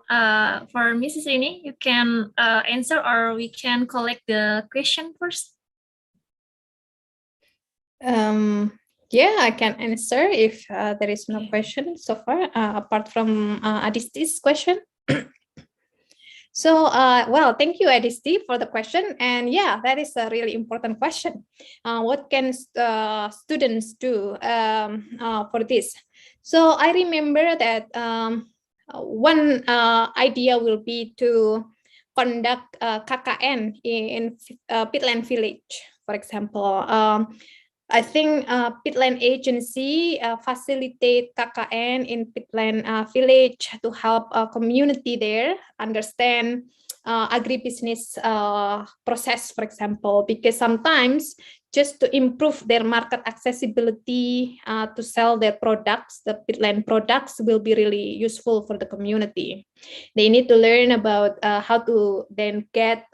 For Mrs. Rini, you can answer, or we can collect the question first. Yeah, I can answer if there is no question so far, apart from Adisti's question. So, well, thank you, Adisti, for the question. And yeah, that is a really important question. What can students do for this? So I remember that one idea will be to conduct KKN in peatland village, for example. I think peatland agency facilitate KKN in peatland village to help community there understand agribusiness process, for example, because sometimes just to improve their market accessibility to sell their products, the peatland products will be really useful for the community. They need to learn about how to then get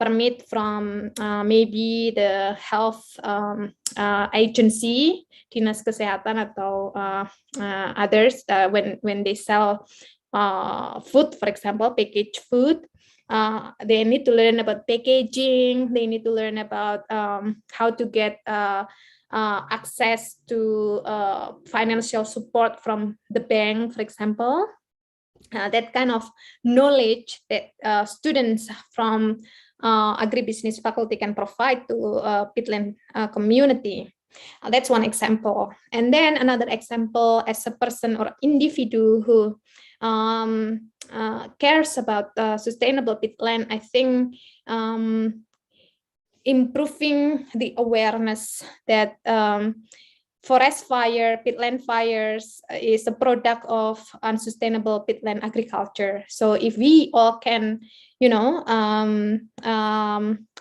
permit from maybe the health agency, dinas kesehatan atau others when they sell food, for example, packaged food. They need to learn about packaging. They need to learn about how to get access to financial support from the bank, for example. That kind of knowledge that students from agribusiness faculty can provide to peatland community. That's one example. And then another example, as a person or individual who cares about sustainable peatland, I think improving the awareness that forest fire, peatland fires is a product of unsustainable peatland agriculture. So if we all can,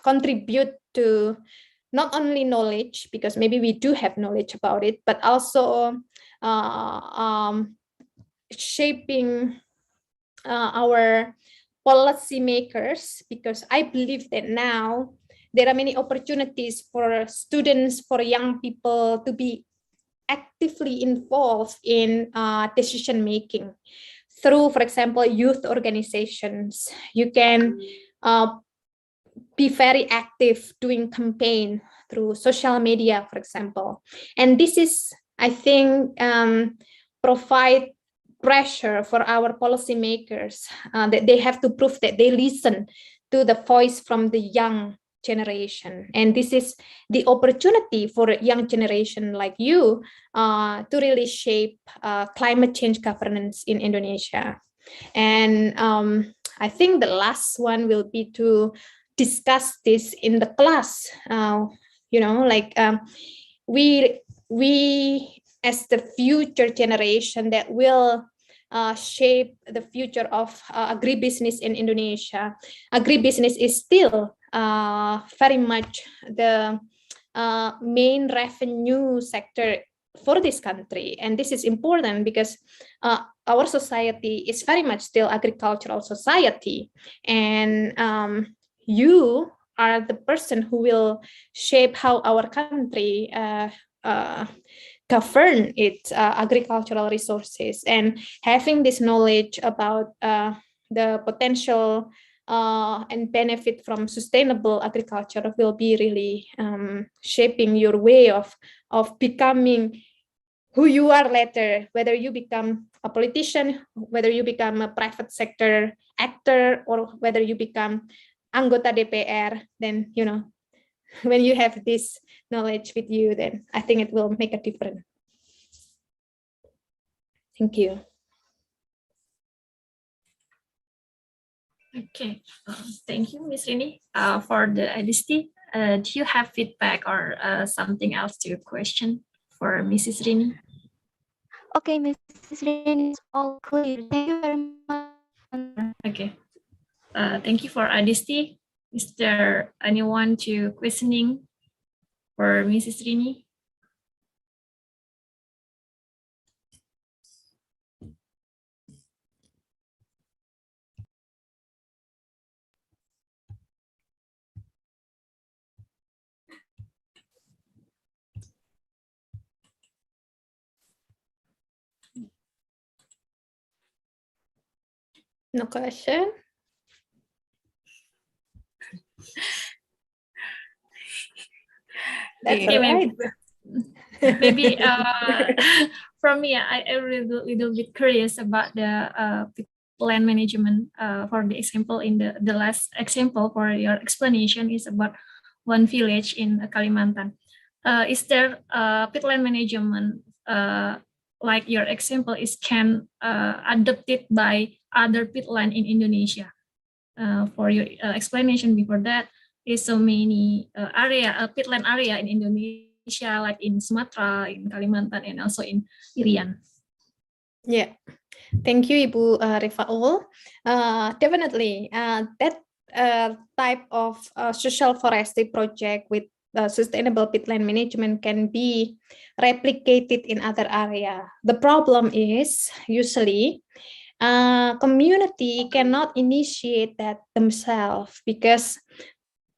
contribute to not only knowledge, because maybe we do have knowledge about it, but also shaping our policymakers, because I believe that now there are many opportunities for students, for young people to be actively involved in decision making through, for example, youth organizations. You can be very active doing campaign through social media, for example. And this is, I think, provide pressure for our policymakers that they have to prove that they listen to the voice from the young generation. And this is the opportunity for a young generation like you to really shape climate change governance in Indonesia. And I think the last one will be to discuss this in the class. We as the future generation that will shape the future of agribusiness in Indonesia. Agribusiness is still very much the main revenue sector for this country. And this is important because our society is very much still agricultural society. And you are the person who will shape how our country govern its agricultural resources. And having this knowledge about the potential and benefit from sustainable agriculture will be really shaping your way of becoming who you are later, whether you become a politician, whether you become a private sector actor, or whether you become anggota DPR. Then, when you have this knowledge with you, then I think it will make a difference. Thank you. Okay, thank you, Ms. Rini, for the honesty. Do you have feedback or something else to question for Mrs. Rini? Okay, Mrs. Rini, it's all clear. Thank you very much. Okay, thank you for honesty. Is there anyone to questioning for Mrs. Rini? No question? That's Okay, all right. maybe for me, I'm little bit curious about the land management. For the example, in the last example for your explanation is about one village in Kalimantan. Is there peatland management like your example is can adopted by other peatland in Indonesia? For your explanation before that, is so many peatland area in Indonesia, like in Sumatra, in Kalimantan, and also in Irian. Yeah, thank you, Ibu Rifaul. Definitely, that type of social forestry project with sustainable peatland management can be replicated in other area. The problem is usually community cannot initiate that themselves, because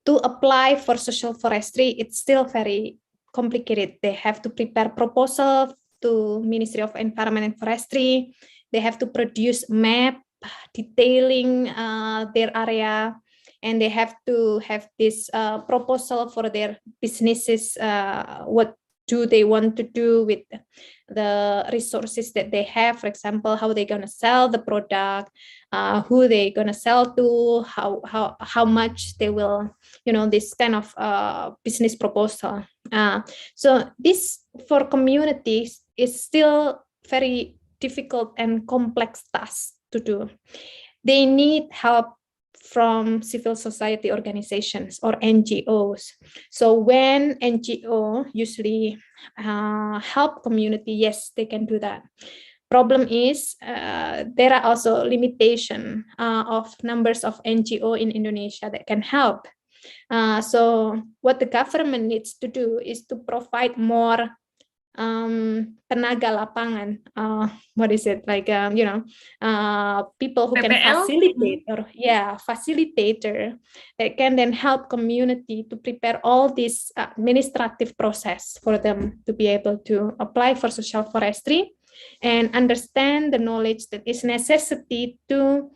to apply for social forestry, it's still very complicated. They have to prepare proposal to Ministry of Environment and Forestry. They have to produce map detailing their area, and they have to have this proposal for their businesses, what do they want to do with the resources that they have. For example, how they're gonna sell the product, who they gonna sell to, how much they will, this kind of business proposal. So this for communities is still very difficult and complex task to do. They need help from civil society organizations or NGOs. So when NGO usually help community, yes, they can do that. Problem is there are also limitation of numbers of NGO in Indonesia that can help. So what the government needs to do is to provide more tenaga lapangan, what is it, like people who can PPL? facilitate, or facilitator that can then help community to prepare all this administrative process for them to be able to apply for social forestry and understand the knowledge that is necessity to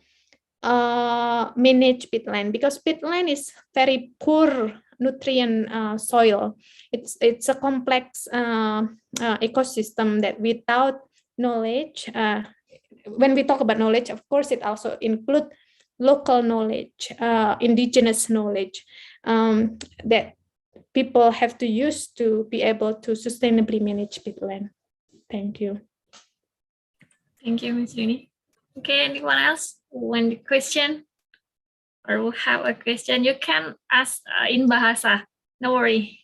manage peatland, because peatland is very poor nutrient soil. It's a complex ecosystem that without knowledge, when we talk about knowledge, of course, it also includes local knowledge, indigenous knowledge that people have to use to be able to sustainably manage peatland. Thank you. Thank you, Ms. Rini. Okay, anyone else want a question or who have a question? You can ask in Bahasa. No worry.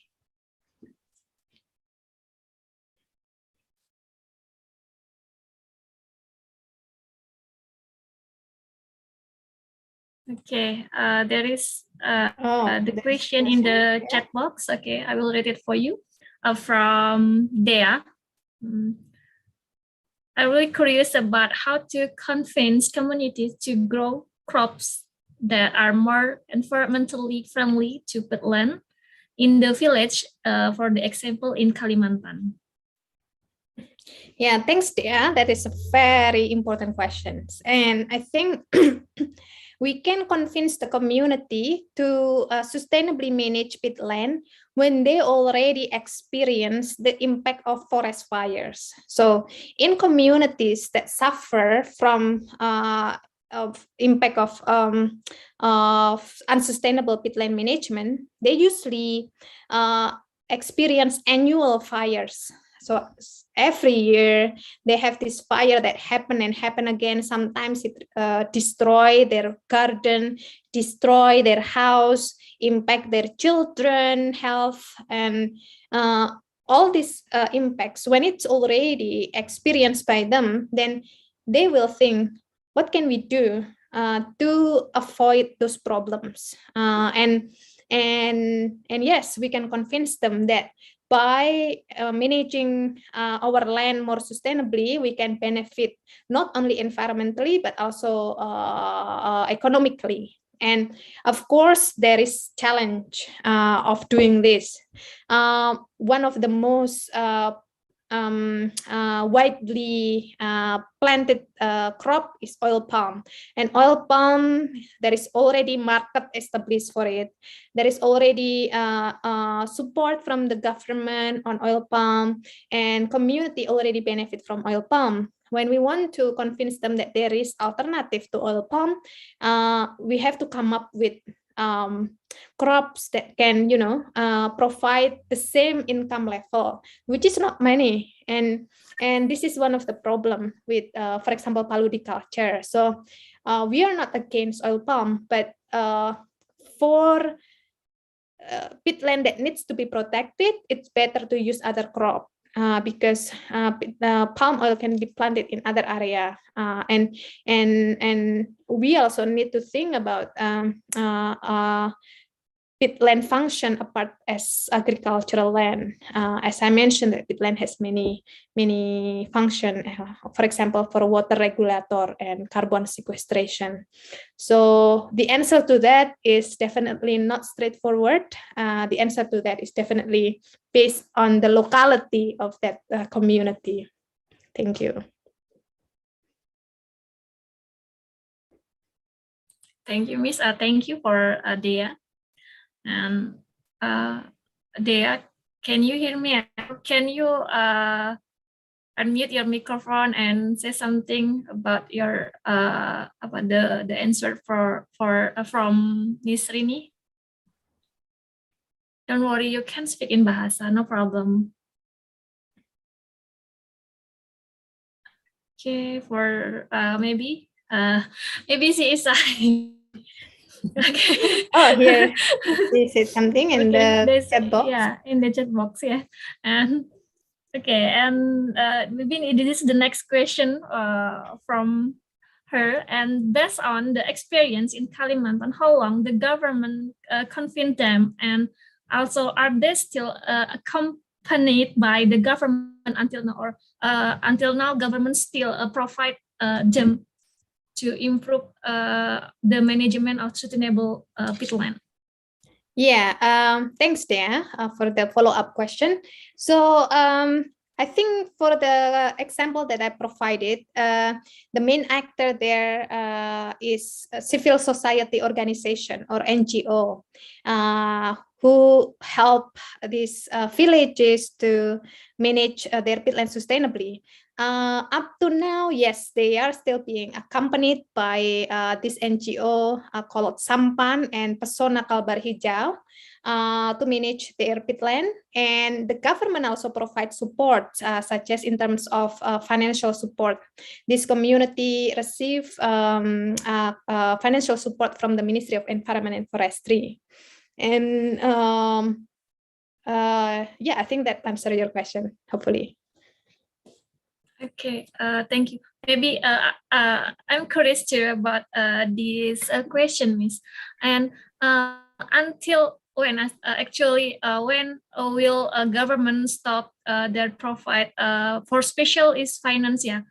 Okay, there is the question in the chat box. Okay, I will read it for you from Dea. I'm really curious about how to convince communities to grow crops that are more environmentally friendly to peatland in the village, for the example in Kalimantan. Yeah, thanks, Dea. That is a very important question. And I think we can convince the community to sustainably manage peatland when they already experience the impact of forest fires. So in communities that suffer from of impact of unsustainable peatland management, they usually experience annual fires. So every year they have this fire that happen and happen again. Sometimes it destroy their garden, destroy their house, impact their children health, and all these impacts. When it's already experienced by them, then they will think, what can we do to avoid those problems? And yes, we can convince them that by managing our land more sustainably, we can benefit not only environmentally, but also economically. And of course, there is challenge of doing this. One of the most widely planted crop is oil palm. And oil palm, there is already market established for it. There is already support from the government on oil palm, and community already benefit from oil palm. When we want to convince them that there is alternative to oil palm, we have to come up with crops that can, provide the same income level, which is not many. And this is one of the problem with, for example, paludiculture. So we are not against oil palm, but for peatland that needs to be protected, it's better to use other crop. Because palm oil can be planted in other area, and we also need to think about peatland function apart as agricultural land. As I mentioned, that peatland has many function. For example, for water regulator and carbon sequestration. So the answer to that is definitely not straightforward. The answer to that is definitely based on the locality of that community. Thank you. Thank you, Miss. Thank you for Dea. And Dea, can you hear me? Can you unmute your microphone and say something about your about the answer from Miss Rini? Don't worry, you can speak in Bahasa, no problem. Okay, for maybe she is Okay. Oh, here they said something in the there's chat box. yeah, in the chat box, yeah. And okay, and maybe this is the next question from her. And based on the experience in Kalimantan, how long the government confined them, and also are they still accompanied by the government until now, or until now government still provide them to improve the management of sustainable peatland? Yeah, thanks, Dea, for the follow-up question. So I think for the example that I provided, the main actor there is a civil society organization or NGO who help these villages to manage their peatland sustainably. Up to now, yes, they are still being accompanied by this NGO called Sampan and Pesona Kalbar Hijau to manage their peatland. And the government also provides support, such as in terms of financial support. This community receive financial support from the Ministry of Environment and Forestry. And yeah, I think that answers your question, hopefully. Okay, thank you. Maybe I'm curious too about this question, Miss. And until when actually when will government stop their provide for specialist finance, yeah,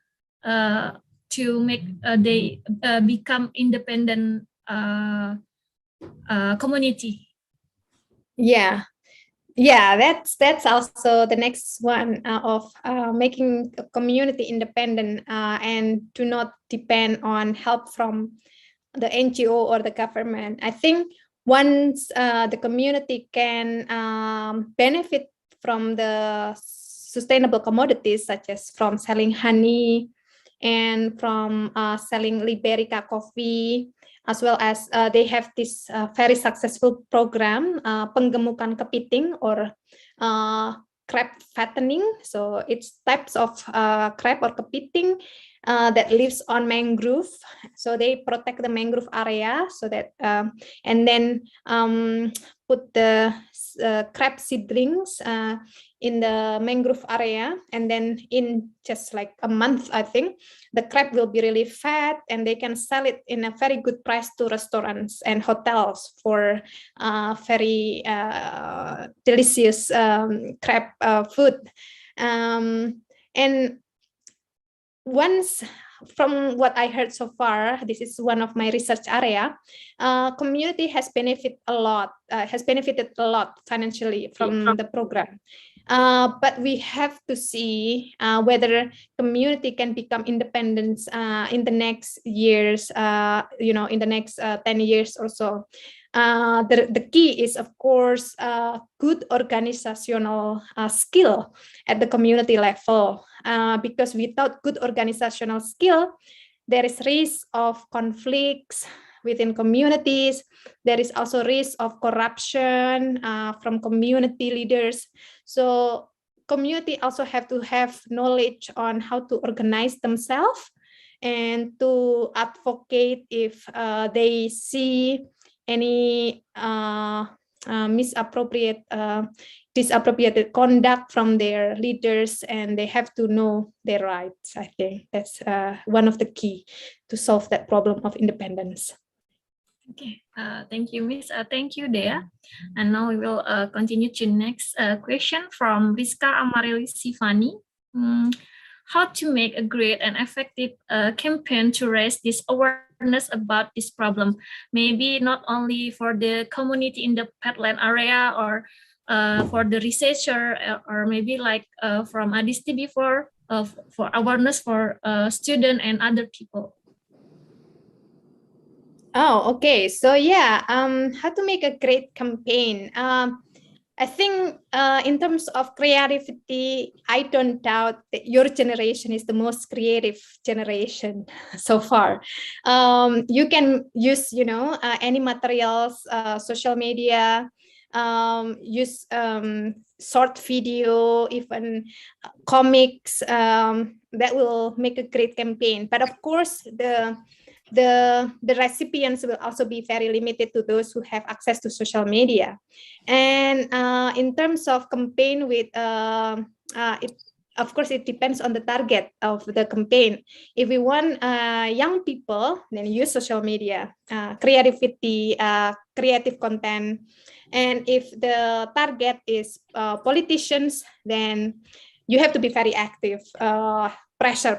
to make they become independent community? Yeah. Yeah, that's also the next one of making a community independent and do not depend on help from the NGO or the government. I think once the community can benefit from the sustainable commodities, such as from selling honey and from selling Liberica coffee, as well as they have this very successful program, penggemukan kepiting, or crab fattening. So it's types of crab or kepiting that lives on mangrove. So they protect the mangrove area so that, and then put the crab seedlings in the mangrove area, and then in just like a month, I think, the crab will be really fat, and they can sell it in a very good price to restaurants and hotels for very delicious crab food. And once, from what I heard so far, this is one of my research area, community has benefited a lot financially from the program. But we have to see whether community can become independent in the next years, in the next 10 years or so. The key is, of course, good organizational skill at the community level, because without good organizational skill, there is risk of conflicts within communities. There is also risk of corruption from community leaders. So community also have to have knowledge on how to organize themselves and to advocate if they see any disappropriated conduct from their leaders, and they have to know their rights. I think that's one of the key to solve that problem of independence. Okay, thank you, Miss. Thank you, Dea. And now we will continue to next question from Rizka Amarili Sivani. How to make a great and effective campaign to raise this awareness about this problem? Maybe not only for the community in the peatland area, or for the researcher, or maybe like from Adisti before, for awareness for student and other people. Oh, okay. So yeah, how to make a great campaign. I think in terms of creativity, I don't doubt that your generation is the most creative generation so far. You can use, any materials, social media, use short video, even comics, that will make a great campaign. But of course, the recipients will also be very limited to those who have access to social media. And in terms of campaign with of course, it depends on the target of the campaign. If we want young people, then use social media, creativity, creative content. And if the target is politicians, then you have to be very active. Pressure.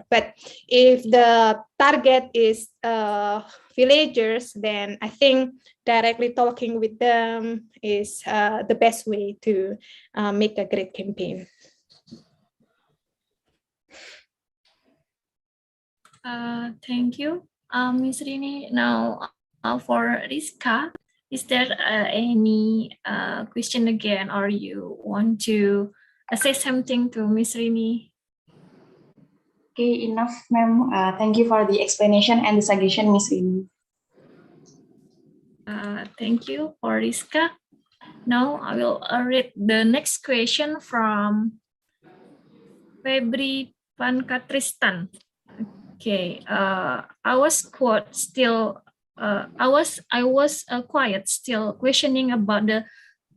But if the target is villagers, then I think directly talking with them is the best way to make a great campaign. Thank you, Ms. Rini. Now, for Rizka, is there any question again, or you want to say something to Ms. Rini? Okay, enough, ma'am. Thank you for the explanation and the suggestion, Ms. Rini. Thank you for Rizka. Now I will read the next question from Febri Pankatristan. Okay, I was quiet, still questioning about the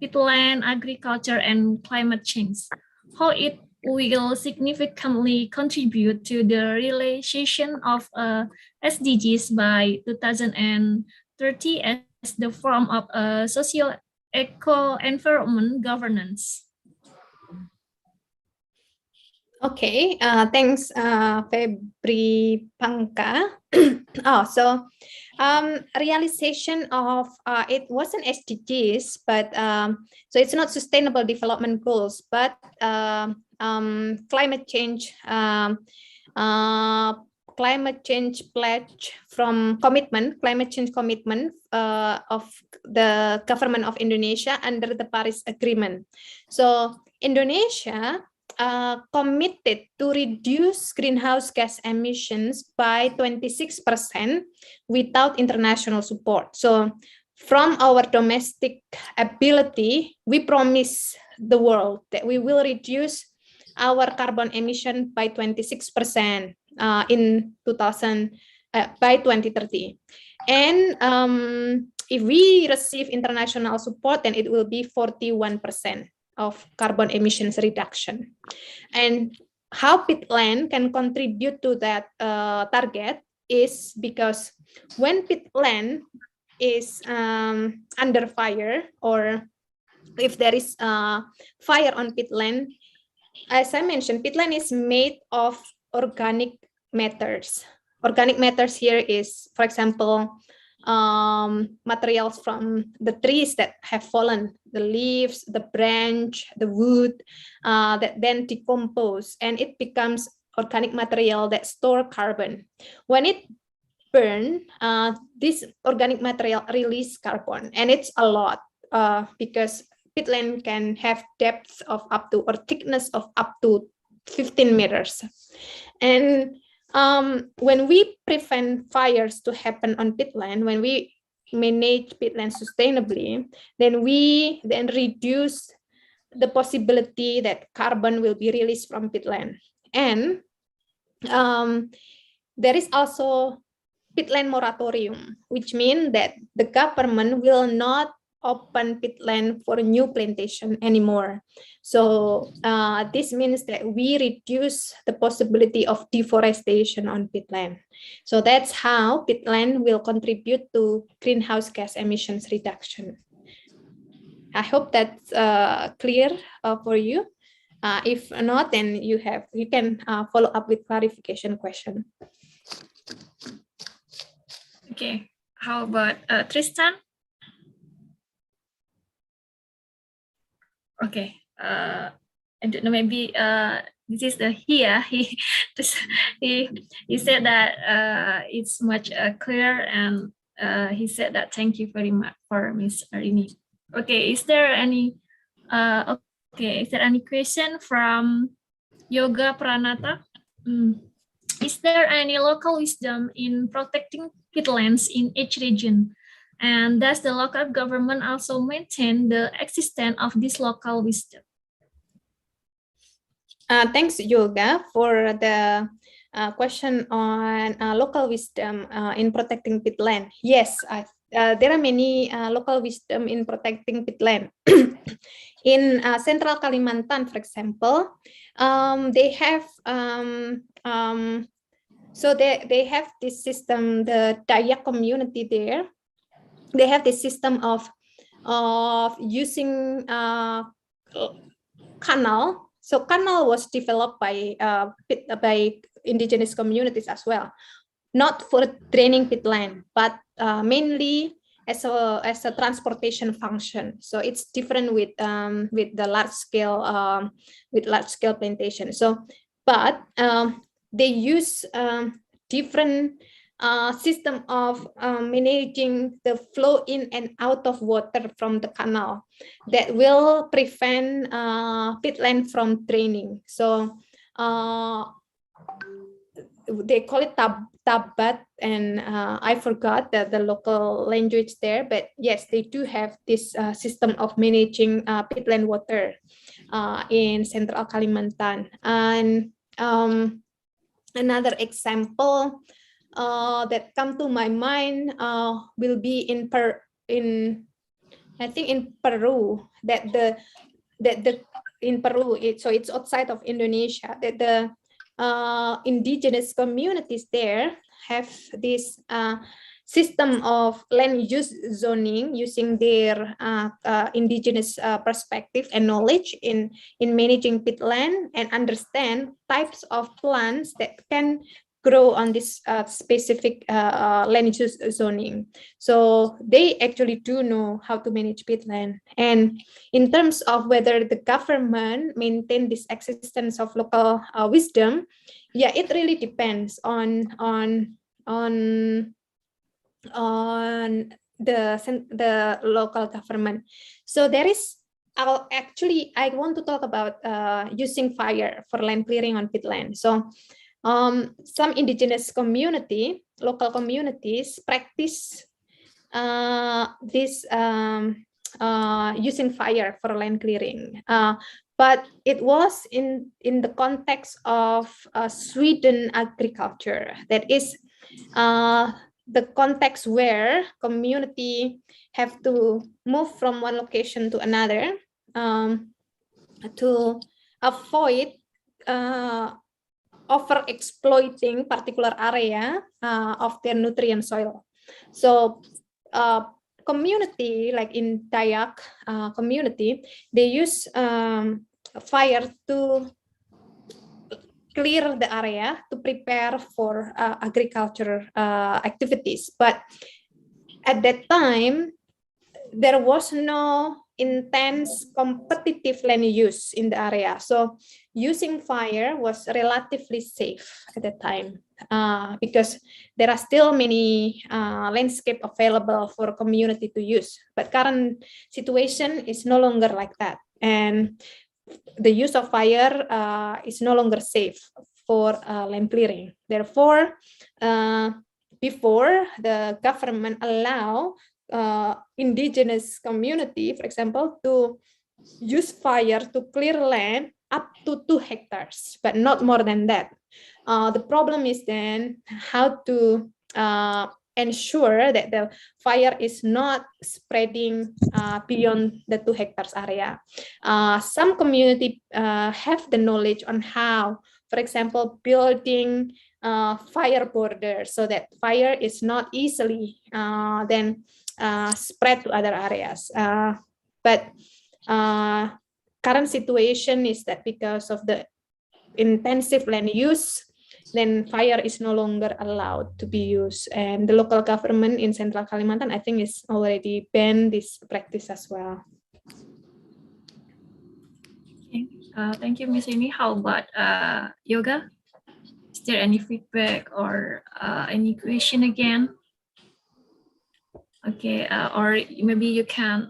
peatland agriculture and climate change, how it will significantly contribute to the realization of SDGs by 2030 as the form of socio-eco-environment governance. Okay, thanks, Febri Pangka. Realization of it wasn't SDGs, but so it's not sustainable development goals, but climate change pledge from climate change commitment of the government of Indonesia under the Paris Agreement. So Indonesia committed to reduce greenhouse gas emissions by 26% without international support. So from our domestic ability, we promise the world that we will reduce our carbon emission by 26% by 2030. And if we receive international support, then it will be 41% of carbon emissions reduction. And how peatland can contribute to that target is because when peatland is under fire, or if there is fire on peatland, as I mentioned, peatland is made of organic matters. Organic matters here is, for example, materials from the trees that have fallen, the leaves, the branch, the wood, that then decompose, and it becomes organic material that store carbon. When it burn, this organic material release carbon, and it's a lot because peatland can have depth of up to, or thickness of up to 15 meters. And when we prevent fires to happen on peatland, when we manage peatland sustainably, then we reduce the possibility that carbon will be released from peatland. And there is also peatland moratorium, which means that the government will not open peatland for new plantation anymore. So this means that we reduce the possibility of deforestation on peatland. So that's how peatland will contribute to greenhouse gas emissions reduction. I hope that's clear for you. If not, then you can follow up with clarification question. Okay, how about Tristan? Okay, I don't know, maybe this is the he said that it's much clear, and he said that thank you very much for Ms. Rini. Okay, is there any question from Yoga Pranata? Is there any local wisdom in protecting peatlands in each region? And does the local government also maintain the existence of this local wisdom? Thanks, Yoga, for the question on local wisdom in protecting peatland. Yes, there are many local wisdom in protecting peatland. In central Kalimantan, for example, they have so they have this system, the Dayak community there. They have this system of using canal. So canal was developed by indigenous communities as well, not for draining peatland, but mainly as a transportation function. So it's different with the large scale plantation. So, but they use different system of managing the flow in and out of water from the canal that will prevent peatland from draining. So they call it tabat, and I forgot the local language there, but yes, they do have this system of managing peatland water in central Kalimantan. And another example that come to my mind will be in Peru, in Peru, so it's outside of Indonesia, that the indigenous communities there have this system of land use zoning using their indigenous perspective and knowledge in managing peatland, and understand types of plants that can grow on this specific land use zoning. So they actually do know how to manage peatland. And in terms of whether the government maintain this existence of local wisdom, yeah, it really depends on the local government. So there is, I want to talk about using fire for land clearing on peatland. So some indigenous local communities practice this using fire for land clearing. But it was in the context of Sweden agriculture. That is the context where community have to move from one location to another to avoid over exploiting particular area of their nutrient soil. So community, like in Dayak community, they use fire to clear the area to prepare for agriculture activities. But at that time, there was no intense competitive land use in the area. So using fire was relatively safe at that time because there are still many landscape available for community to use. But current situation is no longer like that. And the use of fire is no longer safe for land clearing. Therefore, before the government allow indigenous community, for example, to use fire to clear land up to 2 hectares, but not more than that. The problem is then how to ensure that the fire is not spreading beyond the 2 hectares area. Some community have the knowledge on how, for example, building fire borders so that fire is not easily then spread to other areas. But current situation is that because of the intensive land use, then fire is no longer allowed to be used. And the local government in Central Kalimantan, I think, is already banned this practice as well. Okay. Thank you, Ms. Amy. How about Yoga? Is there any feedback or any question again? Okay, or maybe you can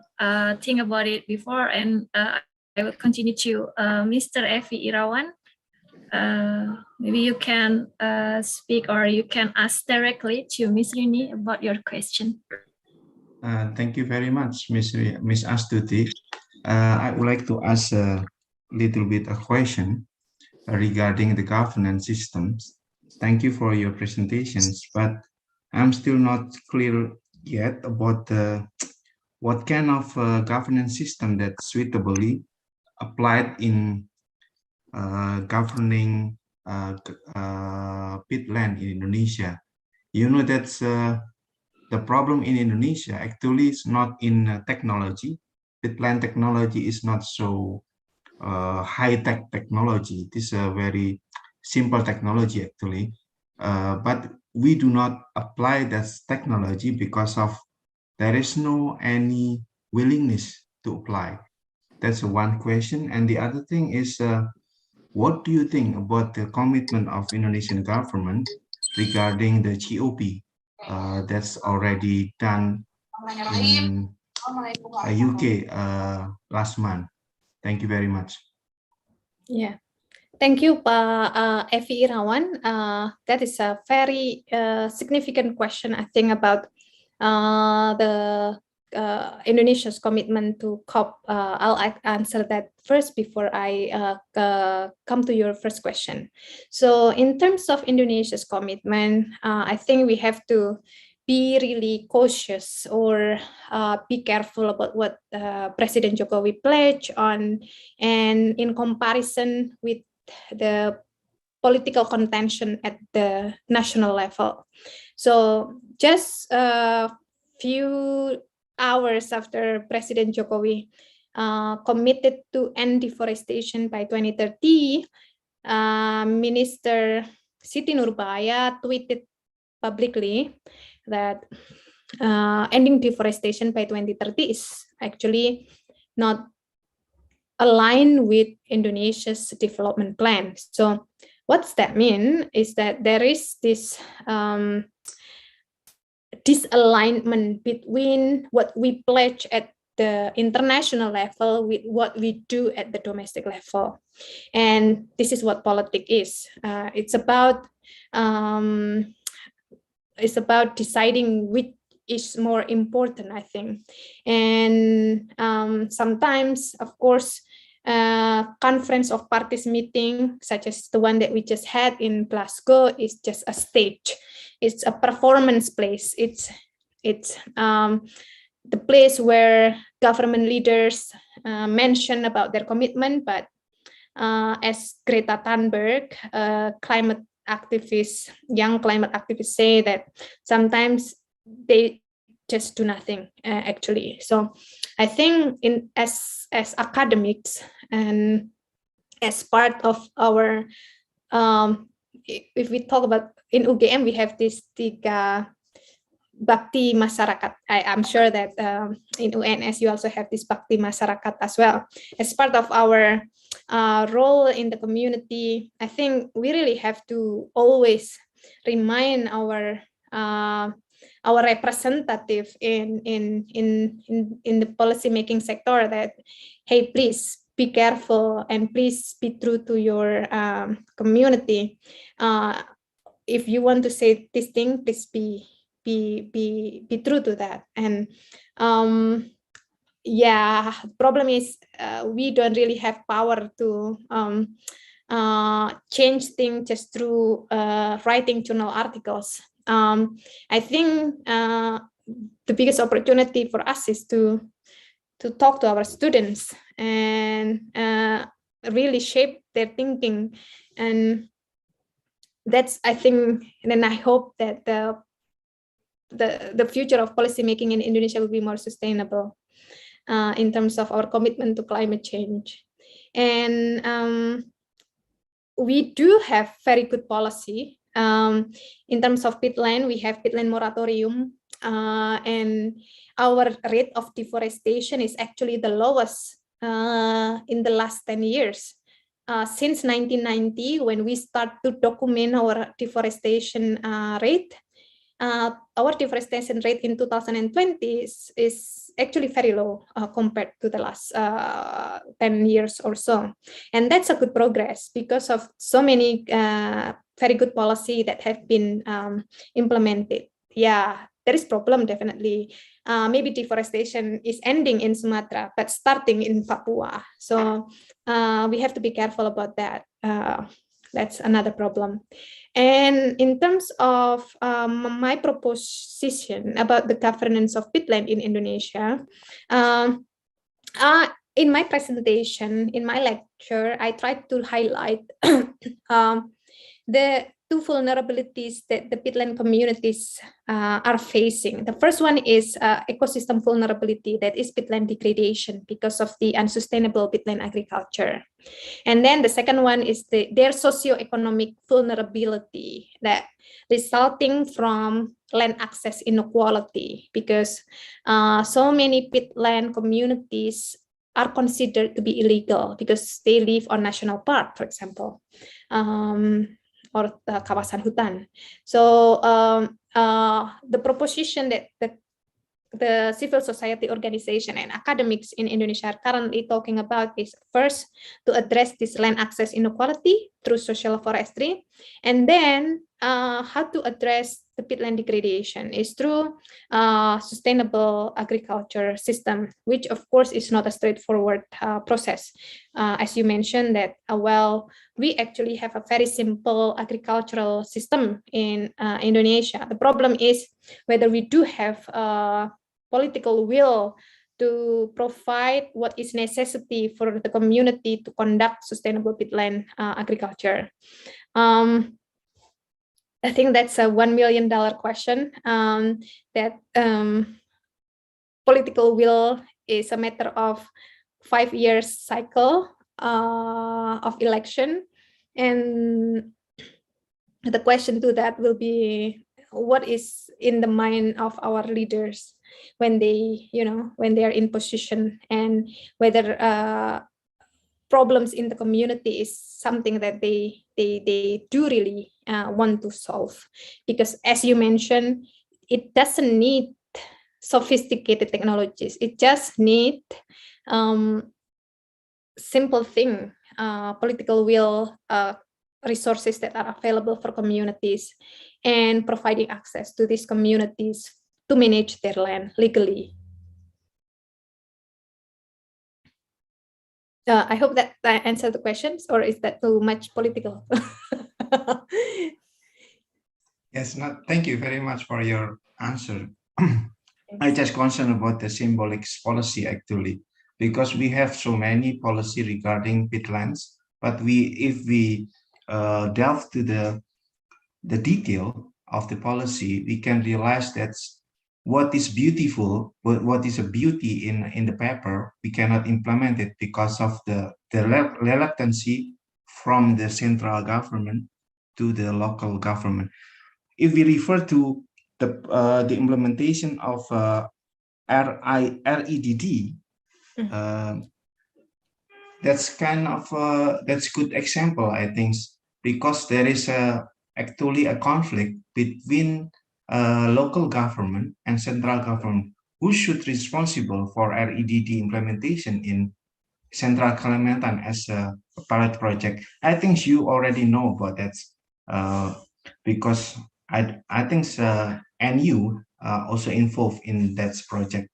think about it before, and I will continue to Mr. Evi Irawan. Maybe you can speak, or you can ask directly to Ms. Rini about your question. Thank you very much, Ms. Astuti. I would like to ask a little bit a question regarding the governance systems. thank you for your presentations, but I'm still not clear yet about what kind of governance system that's suitably applied in governing peatland in Indonesia. You know, that's the problem in Indonesia actually is not in technology. Peatland technology is not so high-tech technology. It is a very simple technology actually, but we do not apply that technology because of there is no any willingness to apply. That's one question. And the other thing is, what do you think about the commitment of Indonesian government regarding the GOP that's already done in UK last month? Thank you very much. Yeah. Thank you, Pak Evi Irawan. That is a very significant question, I think, about the Indonesia's commitment to COP. I'll answer that first before I come to your first question. So in terms of Indonesia's commitment, I think we have to be really cautious or be careful about what President Jokowi pledged on, and in comparison with the political contention at the national level. So just a few hours after President Jokowi committed to end deforestation by 2030, Minister Siti Nurbaya tweeted publicly that ending deforestation by 2030 is actually not aligned with Indonesia's development plan. So what's that mean is that there is this disalignment between what we pledge at the international level with what we do at the domestic level. And this is what politics is. It's about deciding which is more important, I think. And sometimes, of course, conference of parties meeting, such as the one that we just had in Glasgow, is just a stage. It's a performance place. It's the place where government leaders mention about their commitment, but as Greta Thunberg, climate activists, young climate activists, say that sometimes they just do nothing actually. So I think as academics and as part of our if we talk about in UGM, we have this tiga bakti masyarakat. I'm sure that in UNS you also have this bakti masyarakat as well. As part of our role in the community, I think we really have to always remind our representative in the policy making sector that, hey, please be careful and please be true to your community. If you want to say this thing, please be true to that. And yeah, the problem is we don't really have power to change things just through writing journal articles. I think the biggest opportunity for us is to talk to our students and really shape their thinking. And that's, I think, and then I hope that the future of policymaking in Indonesia will be more sustainable in terms of our commitment to climate change. And we do have very good policy. In terms of peatland, we have peatland moratorium, and our rate of deforestation is actually the lowest in the last 10 years. Since 1990, when we start to document our deforestation rate, our deforestation rate in 2020 is actually very low compared to the last 10 years or so. And that's a good progress because of so many very good policy that have been implemented. Yeah, there is problem definitely. Maybe deforestation is ending in Sumatra, but starting in Papua. So we have to be careful about that. That's another problem. And in terms of my proposition about the governance of peatland in Indonesia, in my presentation, in my lecture, I tried to highlight the two vulnerabilities that the peatland communities are facing. The first one is ecosystem vulnerability, that is peatland degradation because of the unsustainable peatland agriculture. And then the second one is their socioeconomic vulnerability that resulting from land access inequality, because so many peatland communities are considered to be illegal because they live on national park, for example, or kawasan hutan. So the proposition that the civil society organization and academics in Indonesia are currently talking about is first to address this land access inequality through social forestry, and then how to address the peatland degradation is through sustainable agriculture system, which of course is not a straightforward process. As you mentioned that, well, we actually have a very simple agricultural system in Indonesia. The problem is whether we do have political will to provide what is necessity for the community to conduct sustainable peatland agriculture. I think that's a $1 million question. That political will is a matter of 5 years cycle of election, and the question to that will be what is in the mind of our leaders when they, when they are in position, and whether problems in the community is something that they do really want to solve. Because as you mentioned, it doesn't need sophisticated technologies. It just need simple thing, political will, resources that are available for communities, and providing access to these communities to manage their land legally. I hope that I answered the questions, or is that too much political? Yes, thank you very much for your answer. I just concerned about the symbolic policy actually, because we have so many policy regarding peatlands, but if we delve to the detail of the policy, we can realize that what is beautiful, what is a beauty in the paper, we cannot implement it because of the reluctancy from the central government to the local government. If we refer to the implementation of REDD, that's kind of that's good example, I think, because there is actually a conflict between local government and central government. Who should responsible for REDD implementation in Central Kalimantan as a pilot project? I think you already know about that, because I think NU also involved in that project.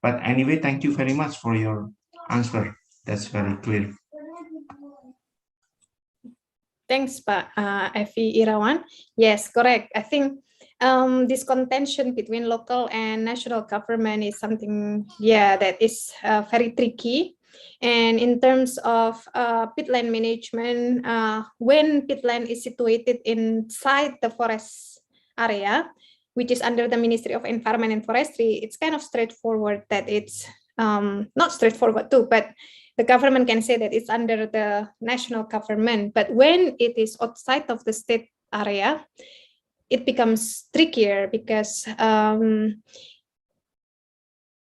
But anyway, thank you very much for your answer. That's very clear. Thanks, Pak Evi Irawan. Yes, correct. I think this contention between local and national government is something, that is very tricky. And in terms of peatland management, when peatland is situated inside the forest area, which is under the Ministry of Environment and Forestry, it's kind of straightforward that it's not straightforward too, but the government can say that it's under the national government. But when it is outside of the state area, it becomes trickier because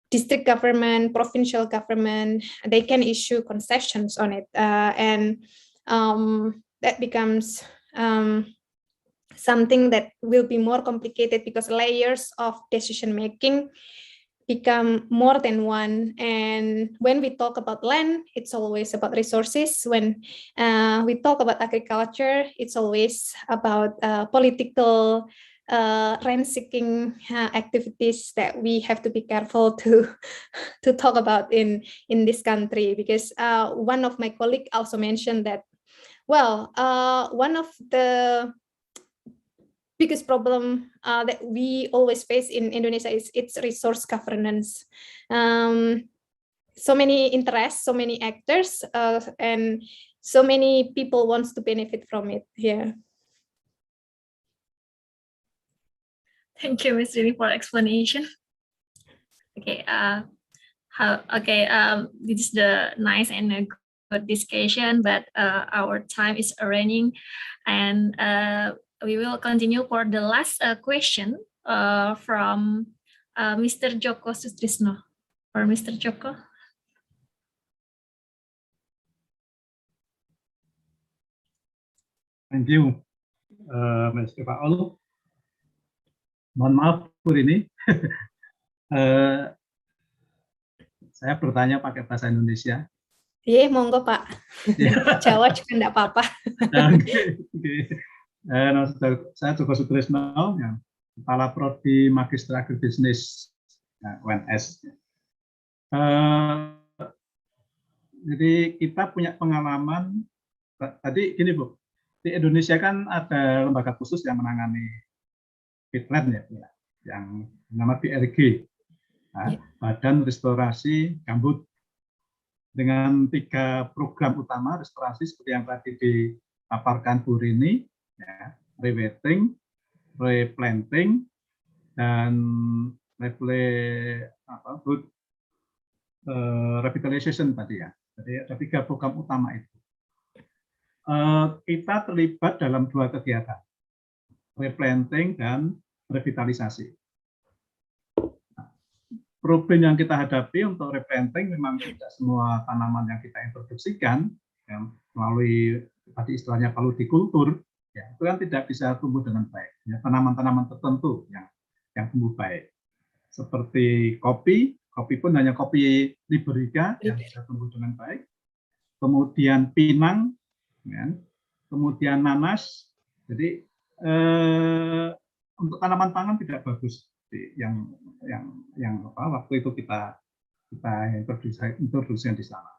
district government, provincial government, they can issue concessions on it. And that becomes something that will be more complicated because layers of decision making become more than one. And when we talk about land, it's always about resources. When we talk about agriculture, it's always about political rent-seeking activities that we have to be careful to talk about in this country. Because one of my colleagues also mentioned that Well, one of the biggest problem that we always face in Indonesia is its resource governance. So many interests, so many actors, and so many people wants to benefit from it here. Thank you, Ms. Rini, for explanation. Okay, this is the nice and a good discussion, but our time is running, and we will continue for the last question from Mr. Joko Sutrisno. Or Mr. Joko. Thank you, Mr. Paul. Mohon maaf, Bu Rini. Saya bertanya pakai bahasa Indonesia. Iya, monggo Pak. Jawa juga enggak apa-apa. Saya Joko Sutrisno, Kepala Prodi Magister Agribisnis UNS. Jadi kita punya pengalaman, tadi gini Bu, di Indonesia kan ada lembaga khusus yang menangani Peatland yang nama BRG, Badan Restorasi Gambut, dengan 3 program utama restorasi seperti yang tadi dipaparkan Bu Rini, rewetting, replanting, dan revitalization tadi ya. Jadi ada 3 program utama itu. Kita terlibat dalam 2 kegiatan, replanting dan revitalisasi. Problem yang kita hadapi untuk replanting memang tidak semua tanaman yang kita introduksikan melalui tadi istilahnya paludikultur, itu kan tidak bisa tumbuh dengan baik. Tanaman-tanaman tertentu yang tumbuh baik, seperti kopi pun hanya kopi liberica yang bisa tumbuh dengan baik. Kemudian pinang, kemudian nanas. Jadi untuk tanaman pangan tidak bagus yang waktu itu kita introduksi di sana.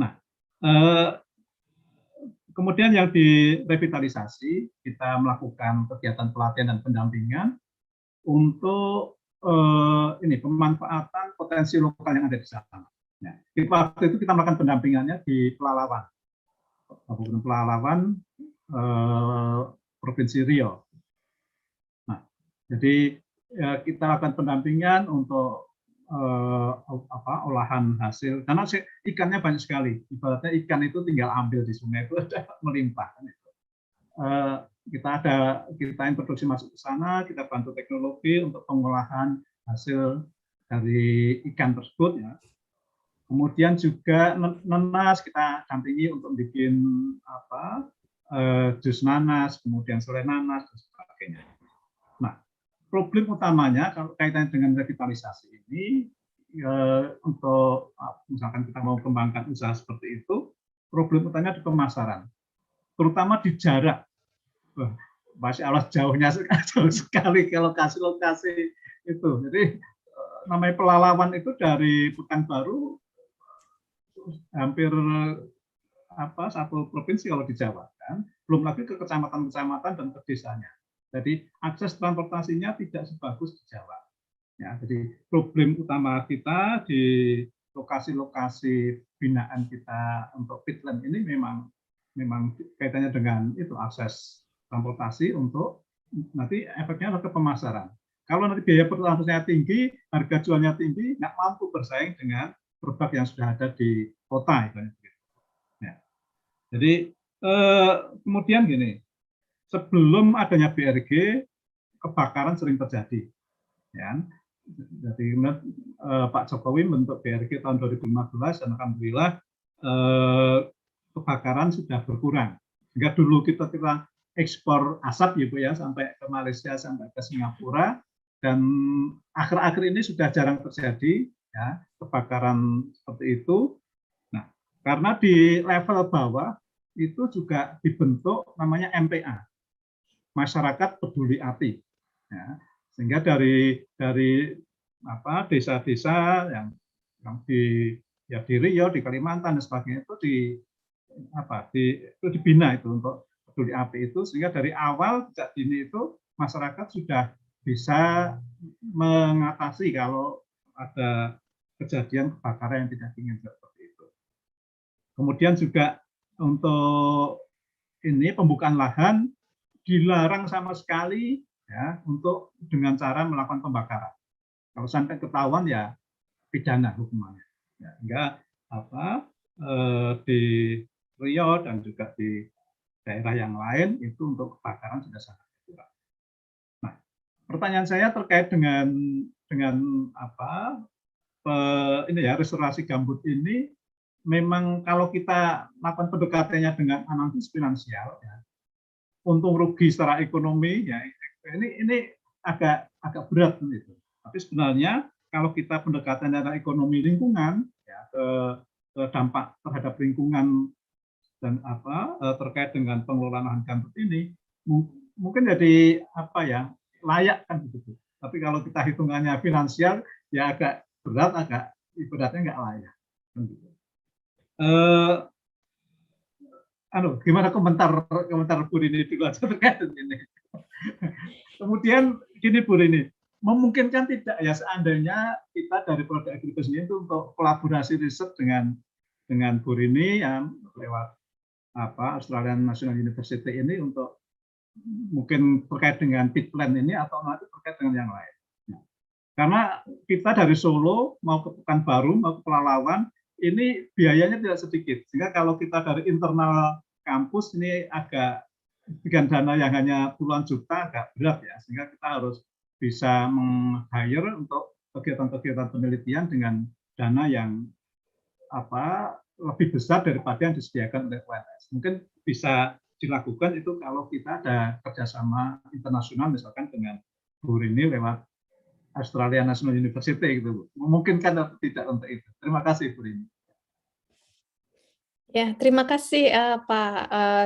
Nah, kemudian yang di revitalisasi kita melakukan kegiatan pelatihan dan pendampingan untuk pemanfaatan potensi lokal yang ada di sana. Nah, waktu itu kita melakukan pendampingannya di Pelalawan, Kabupaten Pelalawan, Provinsi Riau. Nah, jadi kita lakukan pendampingan untuk olahan hasil, karena ikannya banyak sekali. Ibaratnya ikan itu tinggal ambil di sungai itu ada melimpah. Kita introduksi masuk ke sana, kita bantu teknologi untuk pengolahan hasil dari ikan tersebut ya. Kemudian juga nanas kita dampingi untuk bikin jus nanas, kemudian selai nanas dan sebagainya. Nah, problem utamanya kalau kaitannya dengan revitalisasi ini untuk misalkan kita mau kembangkan usaha seperti itu, problem utamanya di pemasaran, terutama di jarak. Masya Allah jauhnya jauh sekali ke lokasi-lokasi itu. Jadi namanya Pelalawan itu dari Pekanbaru hampir 1 provinsi kalau di Jawa kan, belum lagi ke kecamatan-kecamatan dan ke desanya. Jadi akses transportasinya tidak sebagus di Jawa. Ya, jadi problem utama kita di lokasi-lokasi binaan kita untuk peatland ini memang kaitannya dengan itu akses transportasi untuk nanti efeknya ke pemasaran. Kalau nanti biaya transportasinya tinggi, harga jualnya tinggi, nggak mampu bersaing dengan produk yang sudah ada di kota. Ya. Jadi kemudian gini, sebelum adanya BRG, kebakaran sering terjadi. Ya. Jadi Pak Jokowi membentuk BRG tahun 2015 dan alhamdulillah kebakaran sudah berkurang. Sehingga dulu kita ekspor asap gitu ya sampai ke Malaysia, sampai ke Singapura, dan akhir-akhir ini sudah jarang terjadi ya kebakaran seperti itu. Nah, karena di level bawah itu juga dibentuk namanya MPA, masyarakat peduli api. Ya, sehingga dari desa-desa yang di Riau, di Kalimantan dan sebagainya itu itu dibina itu untuk peduli api itu, sehingga dari awal sejak dini itu masyarakat sudah bisa mengatasi kalau ada kejadian kebakaran yang tidak diinginkan seperti itu. Kemudian juga untuk ini pembukaan lahan dilarang sama sekali ya untuk dengan cara melakukan pembakaran. Kalau sampai ketahuan ya pidana hukumannya. Ya, hingga di Raya dan juga di daerah yang lain itu untuk kebakaran sudah sangat kurang. Nah, pertanyaan saya terkait dengan ini ya restorasi gambut ini, memang kalau kita lakukan pendekatannya dengan analisis finansial, ya, untung rugi secara ekonomi, ya ini agak berat gitu. Tapi sebenarnya kalau kita pendekatan dari ekonomi lingkungan, ya, ke dampak terhadap lingkungan dan terkait dengan pengelolaan lahan gambut ini, mungkin jadi layak kan begitu. Tapi kalau kita hitungannya finansial, ya agak berat, ibaratnya nggak layak. Gimana komentar Bu Rini dulu aja terkait ini. Kemudian gini Bu Rini, memungkinkan tidak ya seandainya kita dari produk agribis ini itu untuk kolaborasi riset dengan Bu Rini yang lewat Australian National University ini untuk mungkin terkait dengan Peatland ini atau nanti terkait dengan yang lain. Karena kita dari Solo mau ke Pekanbaru mau ke Pelalawan ini biayanya tidak sedikit, sehingga kalau kita dari internal kampus ini agak dengan dana yang hanya puluhan juta agak berat ya, sehingga kita harus bisa meng-hire untuk kegiatan-kegiatan penelitian dengan dana yang lebih besar daripada yang disediakan oleh UNS. Mungkin bisa dilakukan itu kalau kita ada kerjasama internasional misalkan dengan Bu Rini lewat Australian National University gitu, memungkinkan atau tidak untuk itu. Terima kasih Bu Rini. Ya, terima kasih Pak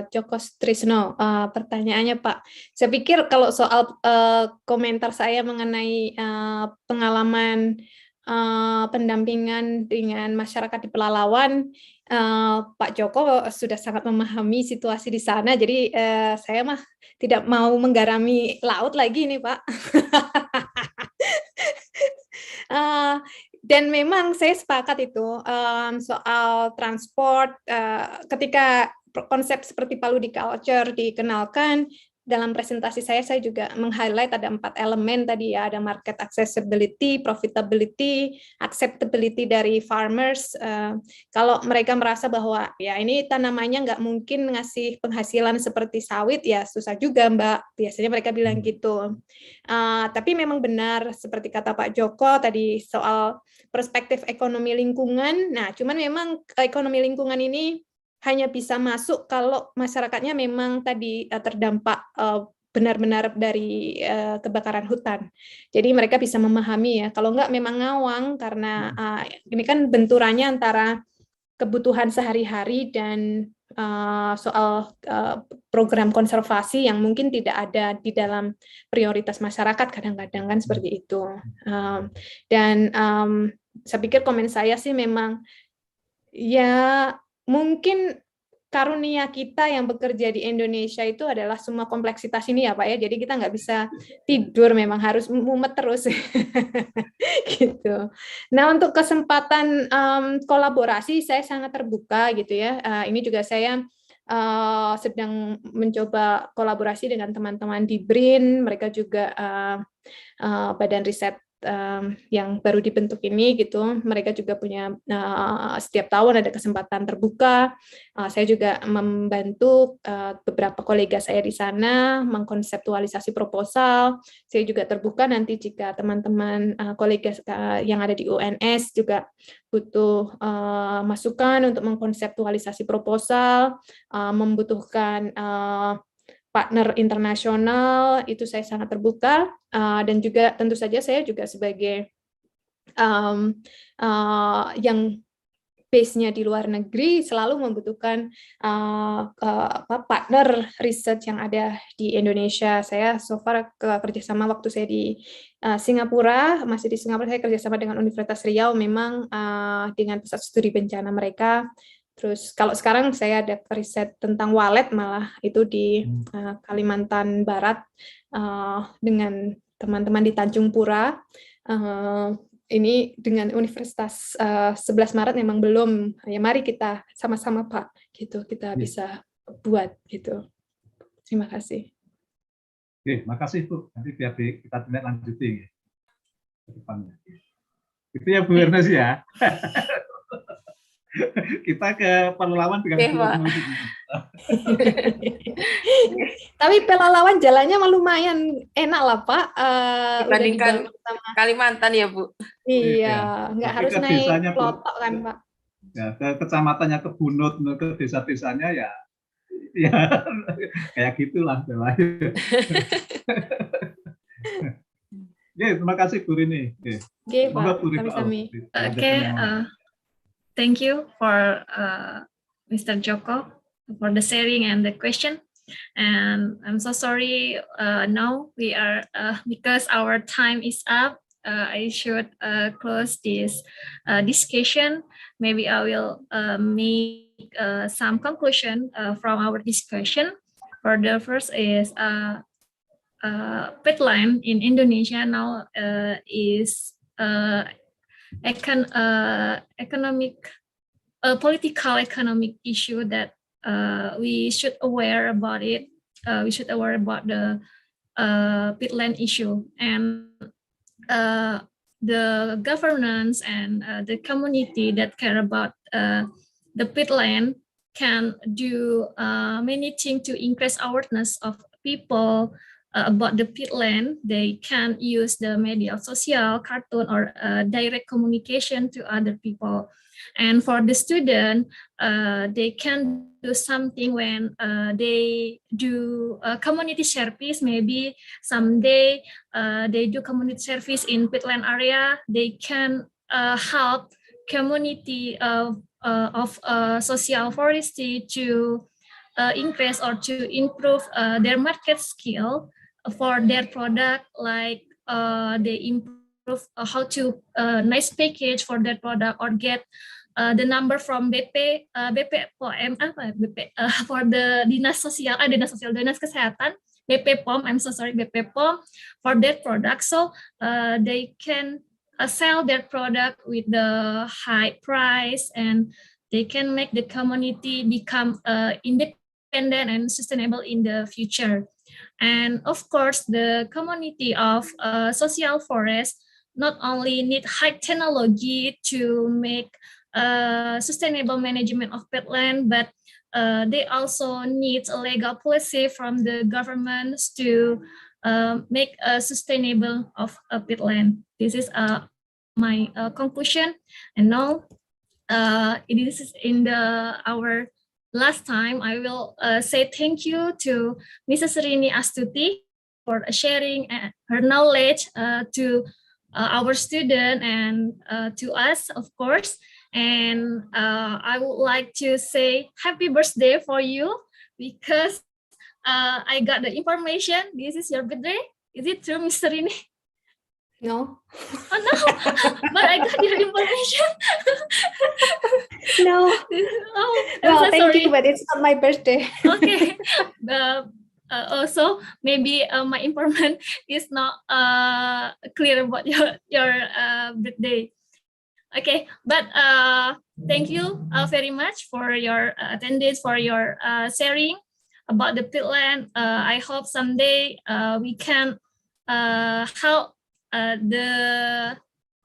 Joko Trisno. Pertanyaannya Pak, saya pikir kalau soal komentar saya mengenai pengalaman pendampingan dengan masyarakat di Pelalawan, Pak Joko sudah sangat memahami situasi di sana, jadi saya mah tidak mau menggarami laut lagi nih Pak. Dan memang saya sepakat itu soal transport, ketika konsep seperti Paludiculture dikenalkan, dalam presentasi saya juga meng-highlight ada 4 elemen tadi ya, ada market accessibility, profitability, acceptability dari farmers. Kalau mereka merasa bahwa ya ini tanamannya nggak mungkin ngasih penghasilan seperti sawit, ya susah juga Mbak, biasanya mereka bilang gitu. Tapi memang benar seperti kata Pak Joko tadi soal perspektif ekonomi lingkungan. Nah, cuman memang ekonomi lingkungan ini hanya bisa masuk kalau masyarakatnya memang tadi terdampak benar-benar dari kebakaran hutan. Jadi mereka bisa memahami ya. Kalau enggak memang ngawang karena ini kan benturannya antara kebutuhan sehari-hari dan soal program konservasi yang mungkin tidak ada di dalam prioritas masyarakat kadang-kadang kan seperti itu. Dan saya pikir komen saya sih memang ya mungkin karunia kita yang bekerja di Indonesia itu adalah semua kompleksitas ini ya Pak ya, jadi kita nggak bisa tidur, memang harus mumet terus gitu. Nah untuk kesempatan kolaborasi saya sangat terbuka gitu ya, ini juga saya sedang mencoba kolaborasi dengan teman-teman di BRIN, mereka juga badan riset yang baru dibentuk ini gitu, mereka juga punya setiap tahun ada kesempatan terbuka. Saya juga membantu beberapa kolega saya di sana mengkonseptualisasi proposal. Saya juga terbuka nanti jika teman-teman kolega yang ada di UNS juga butuh masukan untuk mengkonseptualisasi proposal, membutuhkan partner internasional, itu saya sangat terbuka, dan juga tentu saja saya juga sebagai yang base-nya di luar negeri selalu membutuhkan partner riset yang ada di Indonesia. Saya so far kerjasama waktu saya di Singapura, masih di Singapura saya kerjasama dengan Universitas Riau, memang dengan pusat studi bencana mereka. Terus kalau sekarang saya ada riset tentang walet malah itu di Kalimantan Barat dengan teman-teman di Tanjung Pura. Ini dengan Universitas 11 Maret memang belum. Ya mari kita sama-sama Pak, gitu kita bisa buat gitu. Terima kasih. Oke, makasih Bu. Nanti biar kita tindak lanjuti ke depannya. Itu ya Bu Ernest ya. Kita ke pelelawan dengan Tapi pelelawan jalannya lumayan enak lah Pak. Dibandingkan Kalimantan ya Bu. Iya, nggak harus naik pelotok kan Pak. Ya, ke kecamatannya, ke Bunut, ke desa-desanya ya kayak gitulah. Terima kasih Bu Rini. Oke, Pak. Sami-sami. Thank you for Mr. Joko for the sharing and the question. And I'm so sorry now we are because our time is up. I should close this discussion. Maybe I will make some conclusion from our discussion. For the first is peatland in Indonesia now is political economic issue that we should aware about it. We should aware about the peatland issue, and the governance and the community that care about the peatland can do many things to increase awareness of people about the peatland. They can use the media, social, cartoon, or direct communication to other people. And for the student, they can do something when they do community service. Maybe someday they do community service in peatland area. They can help community of social forestry to increase or to improve their market skill for their product, like they improve how to nice package for their product, or get the number from BPOM for the Dinas Kesehatan, BPPOM, I'm so sorry, BPPOM for their product, so they can sell their product with the high price, and they can make the community become independent and sustainable in the future. And of course, the community of social forest not only need high technology to make sustainable management of peatland, but they also need a legal policy from the governments to make a sustainable of a peatland. This is my conclusion. And now it is in our last time, I will say thank you to Mrs. Rini Astuti for sharing her knowledge to our student and to us, of course. And I would like to say happy birthday for you, because I got the information this is your birthday. Is it true, Mr. Rini? No. Oh no, but I got your information. No. Oh, well, so thank sorry. you, but it's not my birthday. Okay. Also, maybe my information is not clear about your birthday. Okay, but thank you very much for your attendance, for your sharing about the peatland. I hope someday we can help the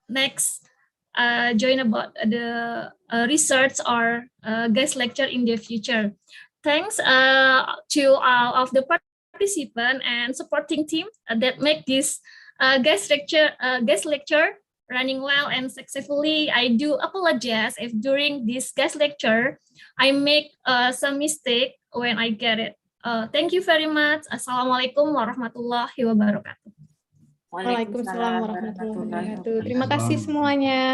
next join about the research or guest lecture in the future. Thanks to all of the participants and supporting team that make this guest lecture running well and successfully. I do apologize if during this guest lecture I make some mistake when I get it. Thank you very much. Assalamualaikum warahmatullahi wabarakatuh. Waalaikumsalam warahmatullahi wabarakatuh. Terima kasih semuanya.